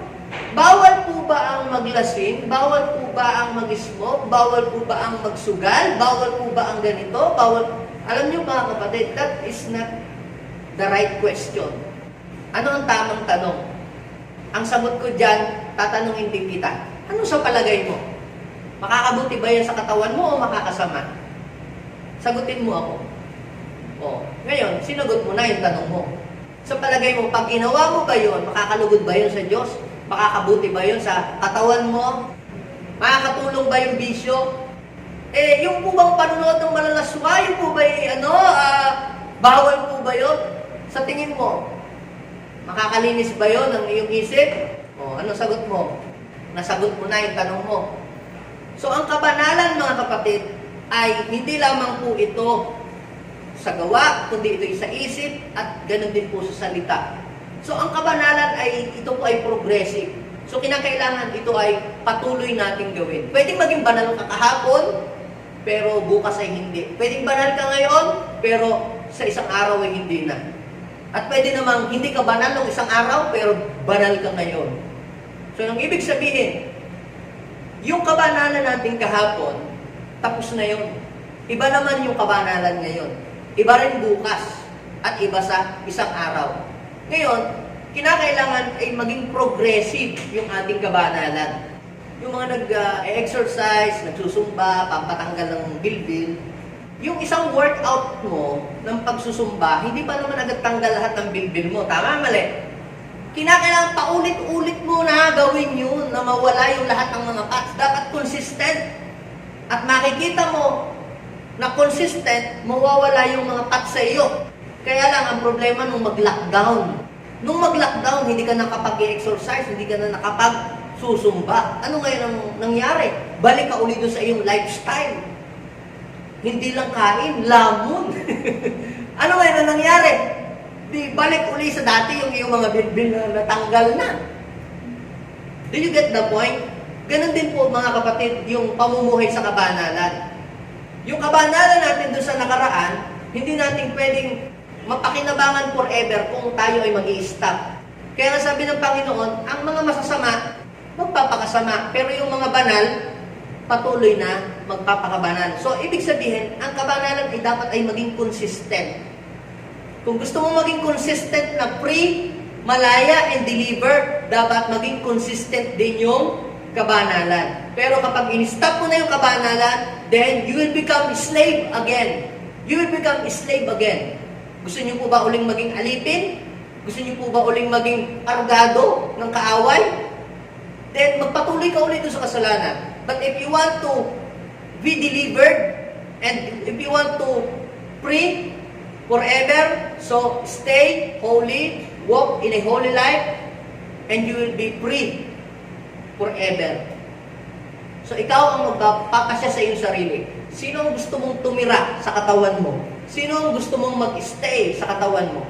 bawal po ba ang maglasing? Bawal po ba ang mag-smoke? Bawal po ba ang magsugal? Bawal po ba ang ganito? Alam niyo mga kapatid, that is not the right question. Ano ang tamang tanong? Ang sagot ko dyan, tatanungin din kita. Ano sa palagay mo? Makakabuti ba yan sa katawan mo o makakasama? Sagutin mo ako. Ngayon, sinagot mo na yung tanong mo. Sa palagay mo, pag ginawa mo ba yun, makakalugod ba yun sa Diyos? Makakabuti ba yun sa katawan mo? Makakatulong ba yung bisyo? Yung po bang panunood ng malalaswa, yung po ba bawal po ba yun? Sa tingin mo, makakalinis ba yun ang iyong isip? Ano sagot mo? Nasagot mo na yung tanong mo. So, ang kabanalan, mga kapatid, ay hindi lamang po ito sa gawa, kundi ito sa isip at ganun din po sa salita. So, ang kabanalan ay, ito po ay progressive. So, kinakailangan ito ay patuloy nating gawin. Pwedeng maging banal ka kahapon, pero bukas ay hindi. Pwedeng banal ka ngayon, pero sa isang araw ay hindi na. At pwede namang hindi ka banal ng isang araw, pero banal ka ngayon. So, ang ibig sabihin, yung kabanalan natin kahapon, tapos na yun. Iba naman yung kabanalan ngayon. Iba rin bukas at iba sa isang araw. Ngayon, kinakailangan ay maging progressive yung ating kabanalan. Yung mga nag-exercise, nagsusumba, pampatanggal ng bilbil, yung isang workout mo ng pagsusumba, hindi pa naman agad tanggal lahat ng bilbil mo. Tama, mali? Kinakailangan paulit-ulit mo na gawin yun na mawala yung lahat ng mga parts. Dapat consistent. At makikita mo na consistent, mawawala yung mga parts sa iyo. Kaya lang, ang problema nung mag-lockdown. Nung mag-lockdown, hindi ka nakapag-exercise, hindi ka na nakapag-susumba. Ano ngayon ang nangyari? Balik ka ulit doon sa iyong lifestyle. Hindi lang kain, lamon. Ano ngayon ang nangyari? Di balik ulit sa dati yung iyong mga bilbil na natanggal na. Do you get the point? Ganon din po mga kapatid, yung pamumuhay sa kabanalan. Yung kabanalan natin doon sa nakaraan, hindi natin pwedeng mapakinabangan forever kung tayo ay mag-i-stop. Kaya nga sabi ng Panginoon, ang mga masasama, magpapakasama. Pero yung mga banal, patuloy na magpapakabanal. So, ibig sabihin, ang kabanalan ay dapat ay maging consistent. Kung gusto mo maging consistent na free, malaya, and deliver, dapat maging consistent din yung kabanalan. Pero kapag in-stop mo na yung kabanalan, then you will become slave again. You will become slave again. Gusto niyo po ba uling maging alipin? Gusto niyo po ba uling maging argado ng kaaway? Then magpatuloy ka ulit sa kasalanan. But if you want to be delivered, and if you want to free forever, so stay holy, walk in a holy life, and you will be free forever. So ikaw ang magpapakasya sa iyong sarili. Sino ang gusto mong tumira sa katawan mo? Sino ang gusto mong mag-stay sa katawan mo?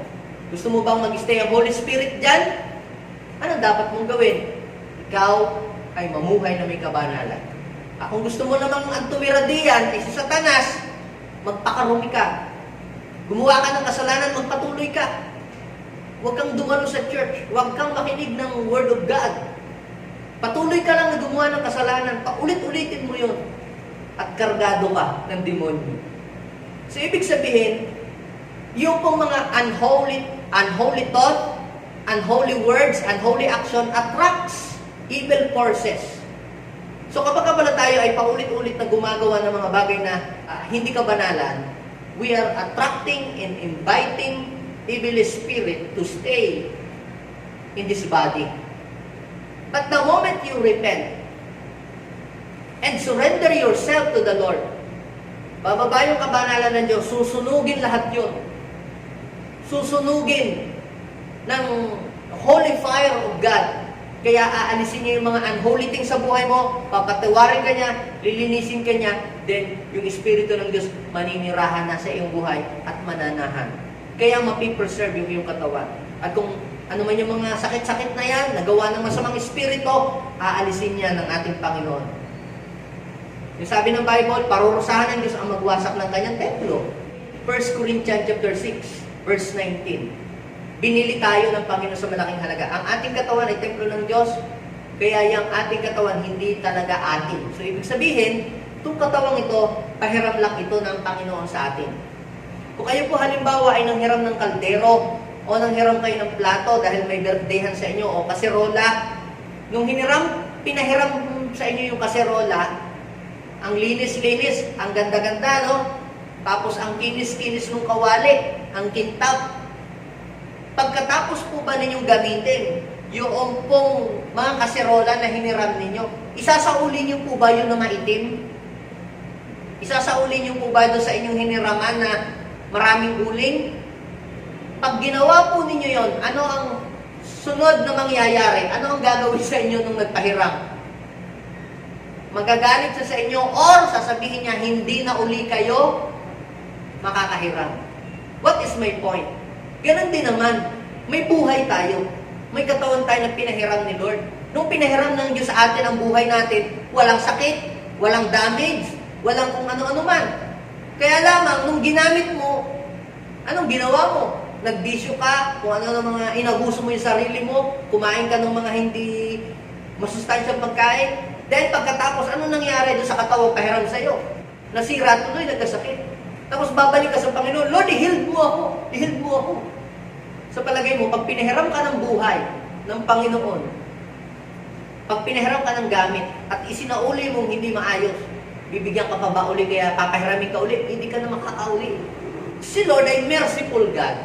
Gusto mo bang mag-stay ang Holy Spirit dyan? Ano dapat mong gawin? Ikaw ay mamuhay na may kabanalan. Kung gusto mo namang ang tumira diyan ay si Satanas, magpakarumi ka. Gumawa ka ng kasalanan, magpatuloy ka. Huwag kang dumalo sa church. Huwag kang makinig ng Word of God. Patuloy ka lang na gumawa ng kasalanan. Paulit-ulitin mo yun. At kargado ka ng demonyo. So, ibig sabihin, yung pong mga unholy thought, unholy words, unholy action attracts evil forces. So, kapag pala tayo ay paulit-ulit na gumagawa ng mga bagay na hindi kabanalan, we are attracting and inviting evil spirit to stay in this body. But the moment you repent and surrender yourself to the Lord, bababa yung kabanalan ng Diyos, susunugin lahat yun. Susunugin ng holy fire of God. Kaya aalisin niya yung mga unholy things sa buhay mo, papatiwarin ka niya, lilinisin ka niya, then yung Espiritu ng Diyos maninirahan na sa iyong buhay at mananahan. Kaya mapipreserve yung iyong katawan. At kung ano man yung mga sakit-sakit na yan, nagawa ng masamang espiritu, aalisin niya ng ating Panginoon. Yung sabi ng Bible, parurusahan ng Diyos ang magwasak ng kanyang templo. 1 Corinthians chapter 6, verse 19. Binili tayo ng Panginoon sa malaking halaga. Ang ating katawan ay templo ng Diyos, kaya yung ating katawan hindi talaga atin. So, ibig sabihin, itong katawang ito, pahiram lang ito ng Panginoon sa atin. Kung kayo po halimbawa ay nanghiram ng kaldero, o nanghiram kayo ng plato dahil may birthdayhan sa inyo, o kaserola, nung pinahiram sa inyo yung kaserola, ang linis-linis, ang ganda-ganda, no? Tapos ang kinis-kinis ng kawali, ang kintab. Pagkatapos po ba ninyong gamitin yung pong mga kaserola na hiniram ninyo, isasauli niyo po ba yun na maitim? Isasauli niyo po ba doon sa inyong hiniraman na maraming uling? Pag ginawa po ninyo yon, ano ang sunod na mangyayari? Ano ang gagawin sa inyo nung nagpahiram? Magagalit siya sa inyo or sasabihin niya, hindi na uli kayo makakahiram. What is my point? Ganon din naman, may buhay tayo. May katawan tayo na pinahiram ni Lord. Nung pinahiram ng Diyos sa atin ang buhay natin, walang sakit, walang damage, walang kung ano-ano man. Kaya lamang, nung ginamit mo, anong ginawa mo? Nagbisyo ka, kung ano ng mga inabuso mo yung sarili mo, kumain ka ng mga hindi masustansyang pagkain. Then pagkatapos, ano nangyari doon sa katawang pahiram sa'yo? Nasira tuloy, nagkasakit. Tapos babalik ka sa Panginoon, Lord, i-heal mo ako, i-heal mo ako. Sa palagay mo, pag pinahiram ka ng buhay ng Panginoon, pag pinahiram ka ng gamit at isinauli mong hindi maayos, bibigyan ka pa ba uli, kaya papahiramin ka uli, hindi ka na makakauli. Si Lord ay merciful God.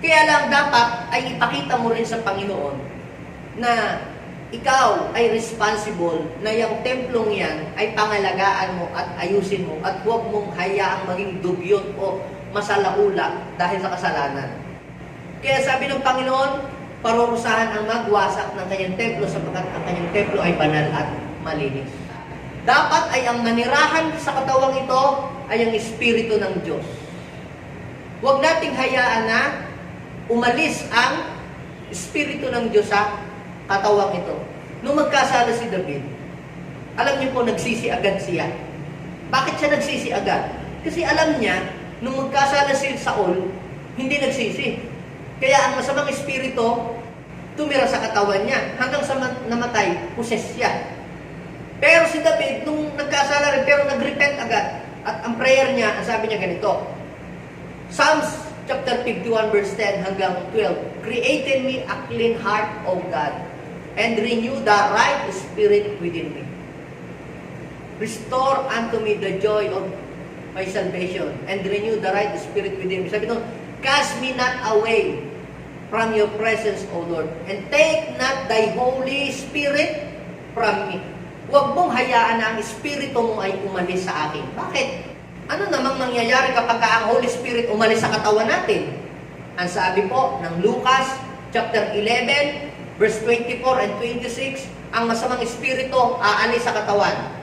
Kaya lang dapat ay ipakita mo rin sa Panginoon na ikaw ay responsible na yung templong yan ay pangalagaan mo at ayusin mo at huwag mong hayaang maging dugyot o masalaula dahil sa kasalanan. Kaya sabi ng Panginoon, parurusahan ang magwasak ng kanyang templo sapagkat ang kanyang templo ay banal at malinis. Dapat ay ang nanirahan sa katawang ito ay ang Espiritu ng Diyos. Huwag nating hayaan na umalis ang Espiritu ng Diyos sa katawang ito. Nung magkasala si David, alam niyo po, nagsisi agad siya. Bakit siya nagsisi agad? Kasi alam niya, nung magkasala si Saul, hindi nagsisi. Kaya ang masamang espiritu, tumira sa katawan niya. Hanggang sa namatay, possess siya. Pero si David, nung nagkasala rin, pero nag-repent agad. At ang prayer niya, ang sabi niya ganito, Psalms chapter 51 verse 10 hanggang 12, Create in me a clean heart, O God, and renew the right spirit within me. Restore unto me the joy of my salvation, and renew the right spirit within me. Sabi doon, cast me not away from your presence, O Lord, and take not thy Holy Spirit from me. Huwag mong hayaan na ang Espiritu mo ay umalis sa akin. Bakit? Ano namang mangyayari kapag ang Holy Spirit umalis sa katawan natin? Ang sabi po ng Lucas chapter 11, verse 24 and 26, ang masamang espiritu aalis sa katawan.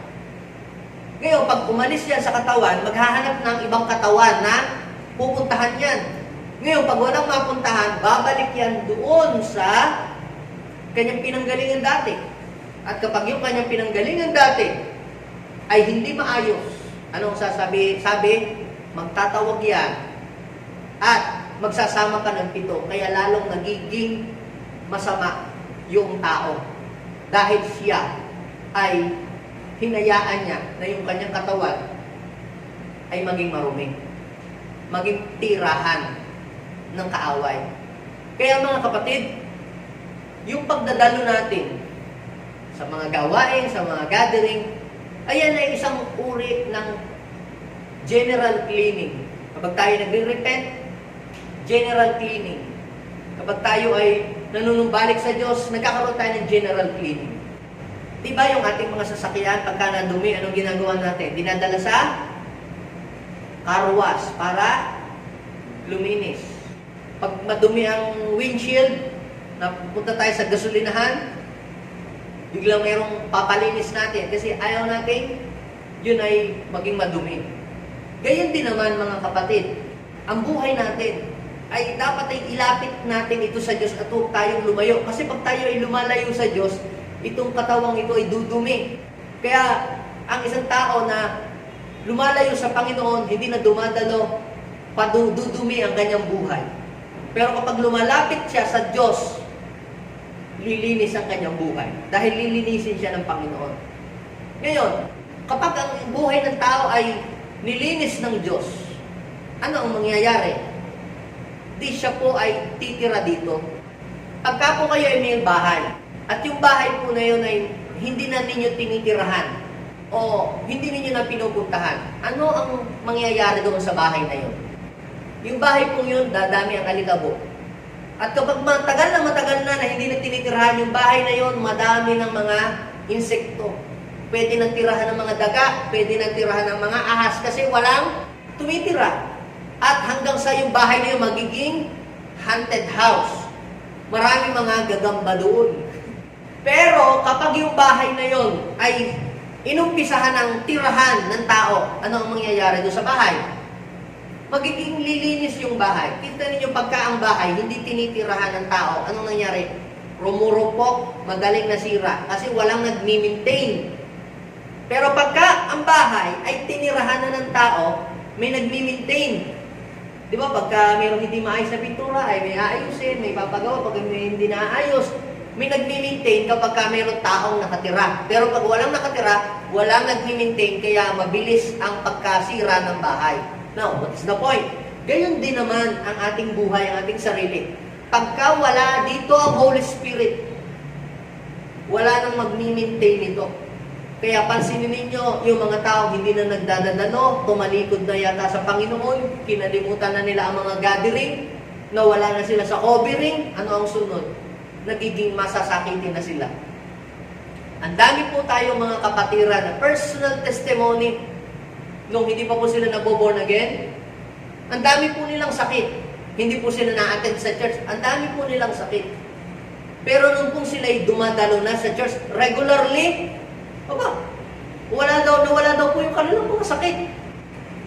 Ngayon, pag umalis yan sa katawan, maghahanap ng ibang katawan na pupuntahan yan. Ngayon, pag walang mapuntahan, babalik yan doon sa kanyang pinanggalingan dati. At kapag yung kanyang pinanggalingan dati ay hindi maayos, anong sasabi? Sabi, magtatawag yan at magsasama ka ng 7, kaya lalong nagiging masama yung tao. Dahil siya ay hinayaan niya na yung kanyang katawan ay maging marumi, maging tirahan ng kaaway. Kaya mga kapatid, yung pagdadalo natin sa mga gawain, sa mga gathering, ayan ay isang uri ng general cleaning. Kapag tayo nagre-repent, general cleaning. Kapag tayo ay nanunumbalik sa Diyos, nagkakaroon tayo ng general cleaning. Diba yung ating mga sasakyan, pagka nadumi, anong ginagawa natin? Dinadala sa car wash para luminis. Pag madumi ang windshield, napunta tayo sa gasolinahan, biglang mayroong papalinis natin kasi ayaw natin yun ay maging madumi. Gayon din naman mga kapatid, ang buhay natin ay dapat ay ilapit natin ito sa Diyos at huwag tayong lumayo. Kasi pag tayo ay lumalayo sa Diyos, itong katawang ito ay dudumi. Kaya ang isang tao na lumalayo sa Panginoon, hindi na dumadalo, padudumi ang kanyang buhay. Pero kapag lumalapit siya sa Diyos, lilinis ang kanyang buhay. Dahil lilinisin siya ng Panginoon. Ngayon, kapag ang buhay ng tao ay nilinis ng Diyos, ano ang mangyayari? Di siya po ay titira dito. Pagka po kayo ay may bahay, at yung bahay po na yun ay hindi na ninyo tinitirahan, o hindi ninyo na pinupuntahan, ano ang mangyayari doon sa bahay na yun? Yung bahay po yun, dadami ang alikabok. At kapag matagal na hindi na tinitirahan yung bahay na yon, madami ng mga insekto. Pwede nang tirahan ng mga daga, pwede nang tirahan ng mga ahas kasi walang tumitira. At hanggang sa yung bahay na yun magiging haunted house. Maraming mga gagamba doon. Pero kapag yung bahay na yon ay inumpisahan ng tirahan ng tao, ano ang mangyayari doon sa bahay? Magiging lilinis yung bahay. Kita ninyo pagka ang bahay hindi tinitirahan ng tao, anong nangyari? Rumurupok, madaling nasira kasi walang nagmi-maintain. Pero pagka ang bahay ay tinirahan na ng tao, may nagmi-maintain. Di ba, pagka mayroong hindi maayos na pintura, ay may aayusin, may papagawa. Pag may hindi naayos, may nagmi-maintain kapag mayroong taong nakatira. Pero pag walang nakatira, walang nagmi-maintain, kaya mabilis ang pagkasira ng bahay. Now, what is the point? Gayon din naman ang ating buhay, ang ating sarili. Pagka wala dito ang Holy Spirit, wala nang magmi-maintain ito. Kaya pansinin ninyo, yung mga tao hindi na nagdadadalo, tumalikod na yata sa Panginoon, kinalimutan na nila ang mga gathering, nawala na sila sa covering, ano ang sunod? Nagiging masasakitin na sila. Ang dami po tayo mga kapatiran na personal testimony nung hindi pa po sila nagbo-born again. Ang dami po nilang sakit. Hindi po sila na-attend sa church. Ang dami po nilang sakit. Pero nung po sila'y dumadalo na sa church regularly, nawala daw po yung kanilang mga sakit.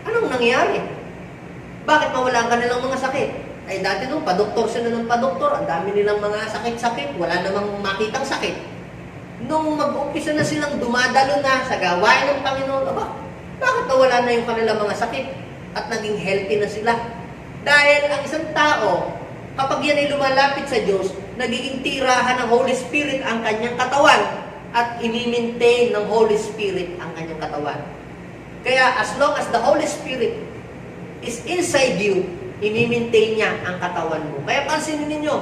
Anong nangyari? Bakit mawala ang kanilang mga sakit? Ay dati nung padoktor sila ng padoktor, ang dami nilang mga sakit-sakit, wala namang makitang sakit. Nung mag-umpisa na silang dumadalo na sa gawain ng Panginoon, bakit nawala na yung kanilang mga sakit at naging healthy na sila? Dahil ang isang tao, kapag yan ay lumalapit sa Diyos, nagiging tirahan ng Holy Spirit ang kanyang katawan at ini-maintain ng Holy Spirit ang kanyang katawan. Kaya as long as the Holy Spirit is inside you, ini-maintain niya ang katawan mo. Kaya pansinin ninyo,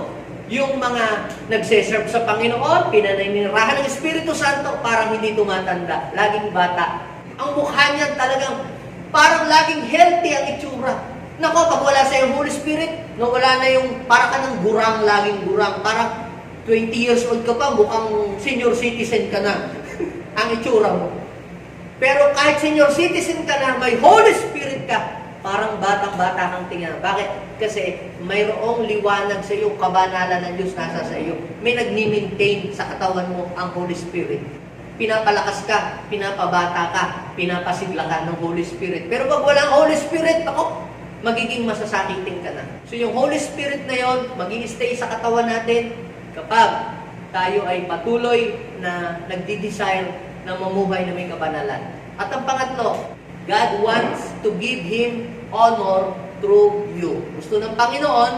Yung mga nagseserve sa Panginoon, pinaninirahan ng Espiritu Santo, parang hindi tumatanda, laging bata. Ang mukha niya talagang parang laging healthy ang itsura. Nako, pag wala sa yung Holy Spirit, no, wala na yung, para ka ng gurang, laging gurang. Parang 20 years old ka pa, mukhang senior citizen ka na ang itsura mo. Pero kahit senior citizen ka na, may Holy Spirit ka, parang batang-bata kang tingnan. Bakit? Kasi mayroong liwanag sa iyo, kabanalan ng Diyos nasa sa iyo. May nagmi-maintain sa katawan mo ang Holy Spirit. Pinapalakas ka, pinapabata ka, pinapasigla ka ng Holy Spirit. Pero pag walang Holy Spirit, ako, magiging masasakitin ka na. So yung Holy Spirit na yon, mag-i-stay sa katawan natin kapag tayo ay patuloy na nagdi-desire na mamuhay na may kabanalan. At ang pangatlo, God wants to give Him honor through you. Gusto ng Panginoon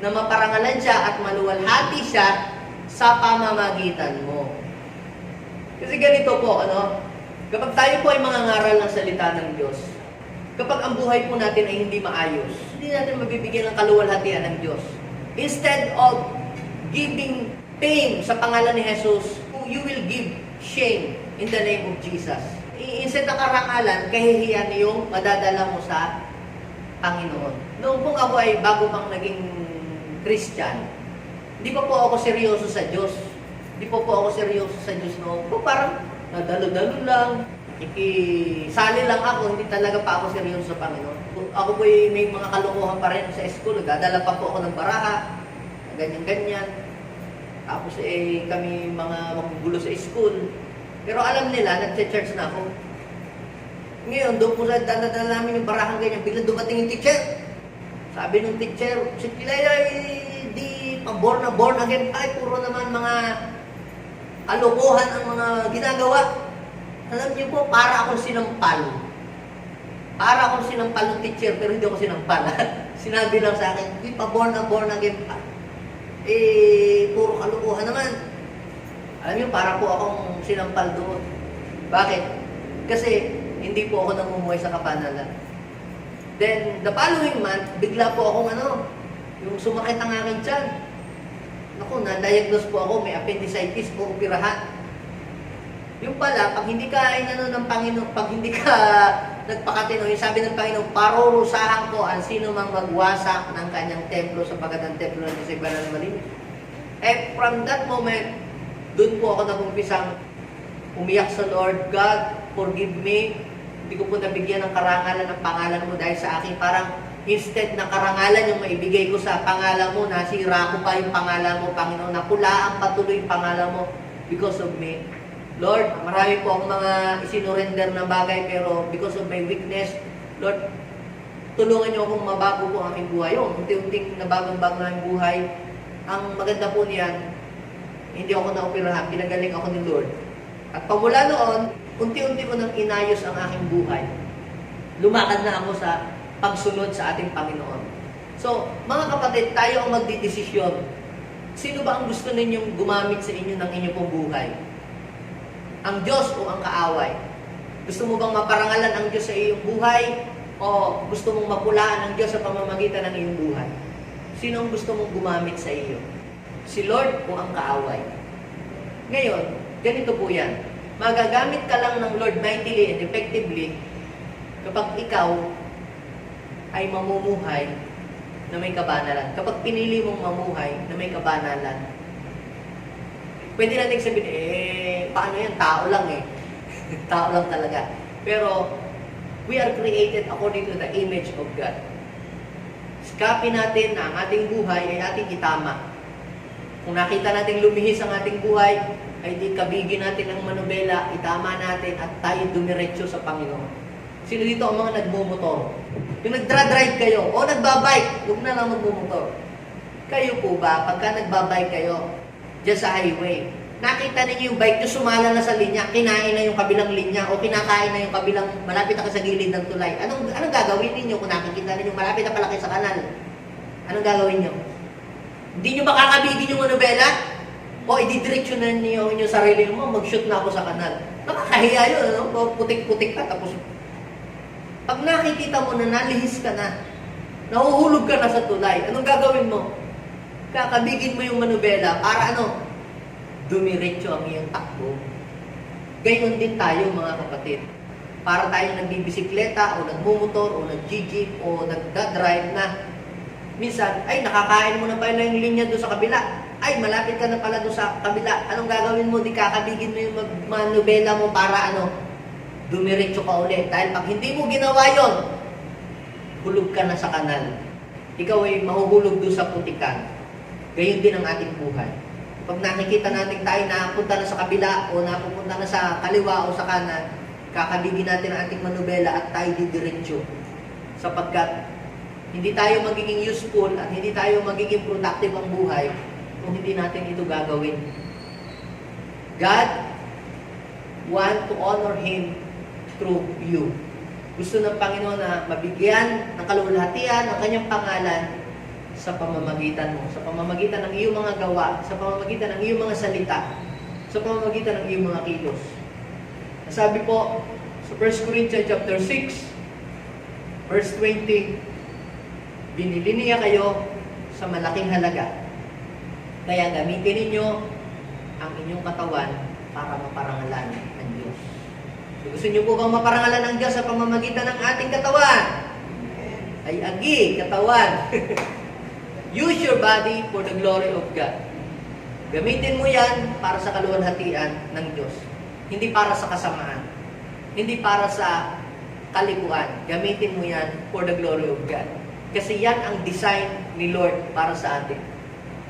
na maparangalan siya at maluwalhati siya sa pamamagitan mo. Kasi ganito po, kapag tayo po ay mangangaral ng salita ng Diyos, kapag ang buhay po natin ay hindi maayos, hindi natin mabibigyan ng kaluwalhatian ng Diyos. Instead of giving pain sa pangalan ni Jesus, you will give shame in the name of Jesus. Instead ng karangalan, kahihiyan yung madadala mo sa Panginoon. Noong po ako ay bago pang naging Christian, hindi pa po ako seryoso sa Diyos. Hindi po ako seryoso sa Diyos noon. Po parang nadalo-dalo lang, ikisali lang ako, hindi talaga pa ako seryoso sa Panginoon. Ako po may mga kalokohan pa rin sa school, dadala pa po ako ng baraha, ganyan-ganyan. Tapos kami mga magugulo sa school. Pero alam nila, nag-church na ako. Ngayon, doon po sa dala-dala namin yung barahang ganyan, biglang dumating yung teacher. Sabi ng teacher, si Kilaya, di pa-born again. Ay, puro naman mga alokohan ang mga ginagawa. Alam niyo po, para akong sinampal. Para akong sinampal ng teacher, pero hindi ako sinampal. Sinabi lang sa akin, di pa-born again pa. Puro kalokohan naman. Alam niyo, para po akong sinampal doon. Bakit? Kasi hindi po ako namumuhay sa kabanalan. Then, the following month, bigla po akong yung sumakit ang aking tiyan. Naku, na-diagnose po ako, may appendicitis po, operahan. Yung pala, pag hindi ka ng Panginoon, pag hindi ka nagpakatino, yung sabi ng Panginoon, parurusahan ko ang sino mang magwasak ng kanyang templo sapagkat ang templo ng Diyos ay banal na malinis. From that moment, doon po ako nag-umpisang umiyak sa Lord, God, forgive me. Hindi ko po nabigyan ng karangalan ng pangalan mo dahil sa akin. Parang instead na karangalan yung maibigay ko sa pangalan mo, nasira ko pa yung pangalan mo, Panginoon. Napulaan patuloy yung pangalan mo because of me. Lord, marami po akong mga isinurrender na bagay, pero because of my weakness, Lord, tulungan niyo akong mabago po ang aking buhay. Unti-unting nabago-bago na ang buhay. Ang maganda po niyan, hindi ako na-operahan, pinagaling ako ni Lord. At pamula noon, unti-unti ko nang inayos ang aking buhay. Lumakad na ako sa pagsunod sa ating Panginoon. So, mga kapatid, tayo ang magdidesisyon. Sino ba ang gusto ninyong gumamit sa inyo ng inyong pong buhay? Ang Diyos o ang kaaway? Gusto mo bang maparangalan ang Diyos sa iyong buhay? O gusto mong mapulaan ang Diyos sa pamamagitan ng iyong buhay? Sino ang gusto mong gumamit sa iyo? Si Lord o ang kaaway? Ngayon, ganito po yan. Magagamit ka lang ng Lord mightily and effectively kapag ikaw ay mamumuhay na may kabanalan. Kapag pinili mong mamuhay na may kabanalan, pwede natin sabihin, paano yan? Tao lang Tao lang talaga. Pero, we are created according to the image of God. Sikapin natin na ang ating buhay ay ating itama. Kung nakita natin lumihis ang ating buhay, ay di kabigin natin ang manubela, itama natin at tayo dumiretso sa Panginoon. Sino dito ang mga nagmumotor? Yung nagdra-drive kayo o nagbabike, huwag na lang magmumotor. Kayo po ba, pagka nagbabike kayo, dyan sa highway, nakita ninyo yung bike nyo sumala na sa linya, kinain na yung kabilang linya o kinakain na yung kabilang, malapit na sa gilid ng tulay. Anong gagawin ninyo kung nakikita ninyo malapit na pala kayo sa kanal? Anong gagawin nyo? Hindi nyo makakabigin yung manubela? O ididireksyonan niyo yung sarili mo, mag-shoot na ako sa kanal. Nakakahiya yun, putik-putik ka, tapos pag nakikita mo na nalihis ka na, nahuhulog ka na sa tulay, anong gagawin mo? Kakabigin mo yung manubela para ano? Dumiretso ang iyong takbo. Gayon din tayo mga kapatid. Para tayo nagbibisikleta o nagmumotor o nag-jeep o nagdadrive na minsan, ay nakakain mo na pala yung linya doon sa kabila. Ay malapit ka na pala doon sa kabila. Anong gagawin mo? Di kakabigin mo yung manubela mo para ano? Dumiretso ka ulit. Dahil pag hindi mo ginawa yon, hulog ka na sa kanal. Ikaw ay mahuhulog doon sa putikan. Gayon din ang ating buhay. Pag nakikita natin tayo napunta na sa kabila o napupunta na sa kaliwa o sa kanan, kakabigin natin ang ating manubela at tayo didiretso. Sapagkat hindi tayo magiging useful at hindi tayo magiging productive ang buhay kung hindi natin ito gagawin. God want to honor Him through you. Gusto ng Panginoon na mabigyan ng kaluwalhatian ng kanyang pangalan sa pamamagitan mo, sa pamamagitan ng iyong mga gawa, sa pamamagitan ng iyong mga salita, sa pamamagitan ng iyong mga kilos. Sabi po sa 1 Corinthians chapter 6, verse 20, binili niya kayo sa malaking halaga. Kaya gamitin ninyo ang inyong katawan para maparangalan ng Diyos. Gusto niyo po bang maparangalan ng Diyos sa pamamagitan ng ating katawan? Ay agi, katawan. Use your body for the glory of God. Gamitin mo yan para sa kaluwalhatian ng Diyos. Hindi para sa kasamaan. Hindi para sa kalikuan. Gamitin mo yan for the glory of God. Kasi yan ang design ni Lord para sa atin.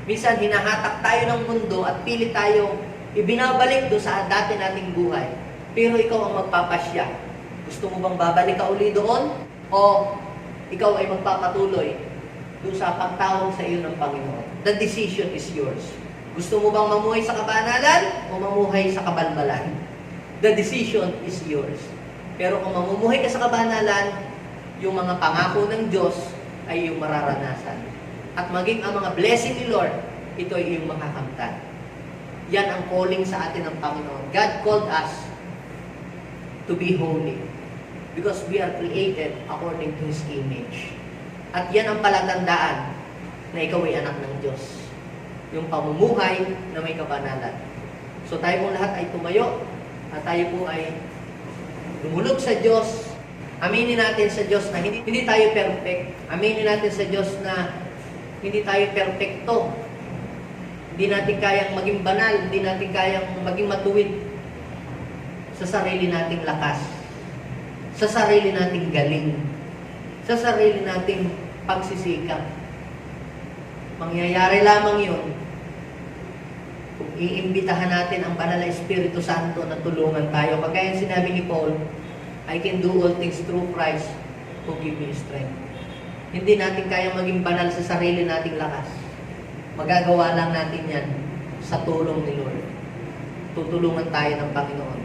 Minsan hinahatak tayo ng mundo at pilit tayo ibinabalik doon sa dati nating buhay. Pero ikaw ang magpapasya. Gusto mo bang babalik ka uli doon? O ikaw ay magpapatuloy doon sa pagtawag sa iyo ng Panginoon? The decision is yours. Gusto mo bang mamuhay sa kabanalan o mamuhay sa kabalbalan? The decision is yours. Pero kung mamumuhay ka sa kabanalan, yung mga pangako ng Diyos ay iyong mararanasan. At maging ang mga blessing ni Lord, ito ay iyong makakamtan. Yan ang calling sa atin ng Panginoon. God called us to be holy because we are created according to His image. At yan ang palatandaan na ikaw ay anak ng Diyos. Yung pamumuhay na may kabanalan. So tayo pong lahat ay tumayo at tayo po ay lumulog sa Diyos. Aminin natin sa Diyos na hindi tayo perfect. Aminin natin sa Diyos na hindi tayo perfecto. Hindi natin kayang maging banal. Hindi natin kayang maging matuwid sa sarili nating lakas. Sa sarili nating galing. Sa sarili nating pagsisikap. Mangyayari lamang yun kung iimbitahan natin ang Banal na Espiritu Santo na tulungan tayo. Kagaya sinabi ni Paul, I can do all things through Christ who give me strength. Hindi natin kayang maging banal sa sarili nating lakas. Magagawa lang natin yan sa tulong ni Lord. Tutulungan tayo ng Panginoon.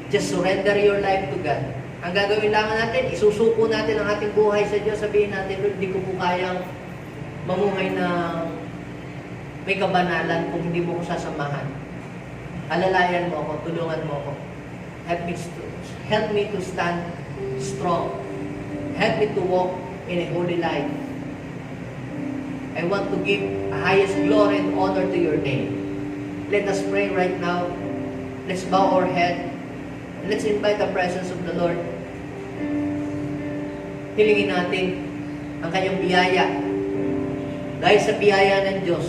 Just surrender your life to God. Ang gagawin lamang natin, isusuko natin ang ating buhay sa Diyos. Sabihin natin, Lord, di ko po kayang mamuhay na may kabanalan kung hindi mo ko sasamahan. Alalayan mo ako, tulungan mo ako. Help me to stand strong. Help me to walk in a holy life. I want to give a highest glory and honor to your name. Let us pray right now. Let's bow our head. Let's invite the presence of the Lord. Hilingin natin ang kanyang biyaya. Dahil sa biyaya ng Diyos,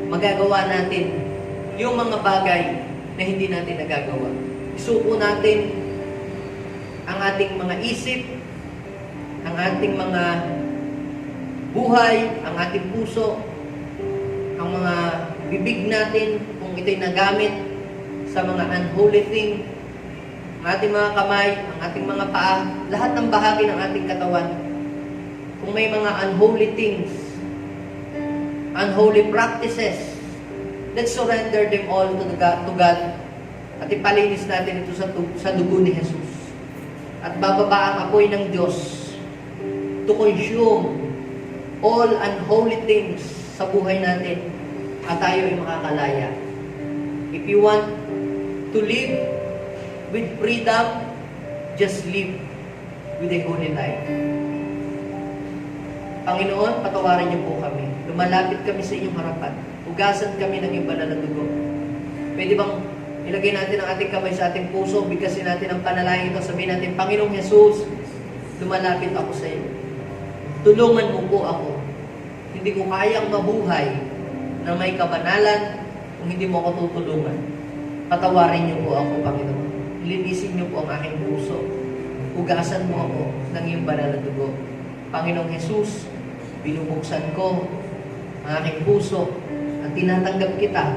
magagawa natin yung mga bagay na hindi natin nagagawa. Isuko natin ang ating mga isip, ang ating mga buhay, ang ating puso, ang mga bibig natin kung ito'y nagamit sa mga unholy thing, ang ating mga kamay, ang ating mga paa, lahat ng bahagi ng ating katawan. Kung may mga unholy things, unholy practices, let's surrender them all to God at ipalinis natin ito sa dugo ni Jesus. At bababa ang apoy ng Diyos to consume all unholy things sa buhay natin at tayo ay makakalaya. If you want to live with freedom, just live with a holy life. Panginoon, patawarin niyo po kami. lumalapit kami sa inyong harapan. Hugasan kami ng iyong banal na dugo. Pwede bang ilagay natin ang ating kamay sa ating puso, bigkasin natin ang panalangin ito, sabihin natin, Panginoong Jesus, lumalapit ako sa iyo. Tulungan mo po ako. Hindi ko kayang mabuhay na may kabanalan kung hindi mo ako tutulungan. Patawarin niyo po ako, Panginoon. Linisin niyo po ang aking puso. Hugasan mo ako ng iyong banal na dugo. Panginoong Jesus, binubuksan ko ang aking puso at tinatanggap kita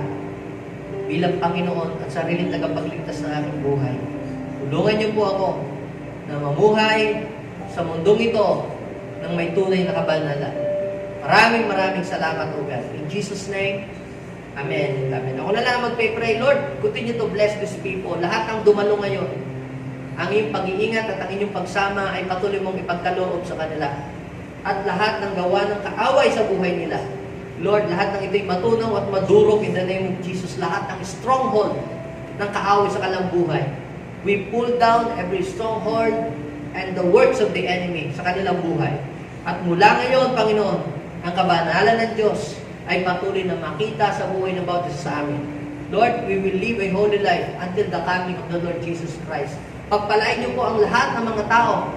bilang Panginoon at sariling tagapagligtas ng aking buhay. Tulungan niyo po ako na mamuhay sa mundong ito ng may tunay na kabanalan. Maraming salamat, O God. In Jesus' name, Amen. Amen. Ako na lang magpray. Lord, continue to bless these people. Lahat ng dumalo ngayon, ang iyong pag-iingat at ang inyong pagsama ay patuloy mong ipagkaloob sa kanila. At lahat ng gawa ng kaaway sa buhay nila. Lord, lahat ng ito'y matunaw at madurog in the name of Jesus. Lahat ng stronghold ng kaaway sa kanilang buhay. We pull down every stronghold and the works of the enemy sa kanilang buhay. At mula ngayon, Panginoon, ang kabanalan ng Diyos ay patuloy na makita sa buhay ng bawat isa sa amin. Lord, we will live a holy life until the coming of the Lord Jesus Christ. Pagpalain niyo po ang lahat ng mga tao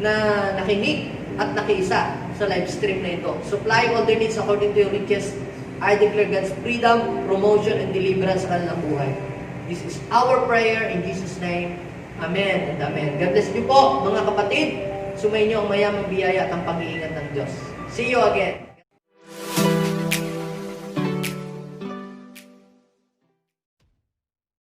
na nakinig at nakiisa sa live stream na ito. Supply all their needs according to your riches. I declare God's freedom, promotion, and deliverance sa kanilang buhay. This is our prayer in Jesus' name. Amen and amen. God bless niyo po, mga kapatid. Sumayin niyo ang mayamang biyaya at ang pag-iingat ng Diyos. See you again.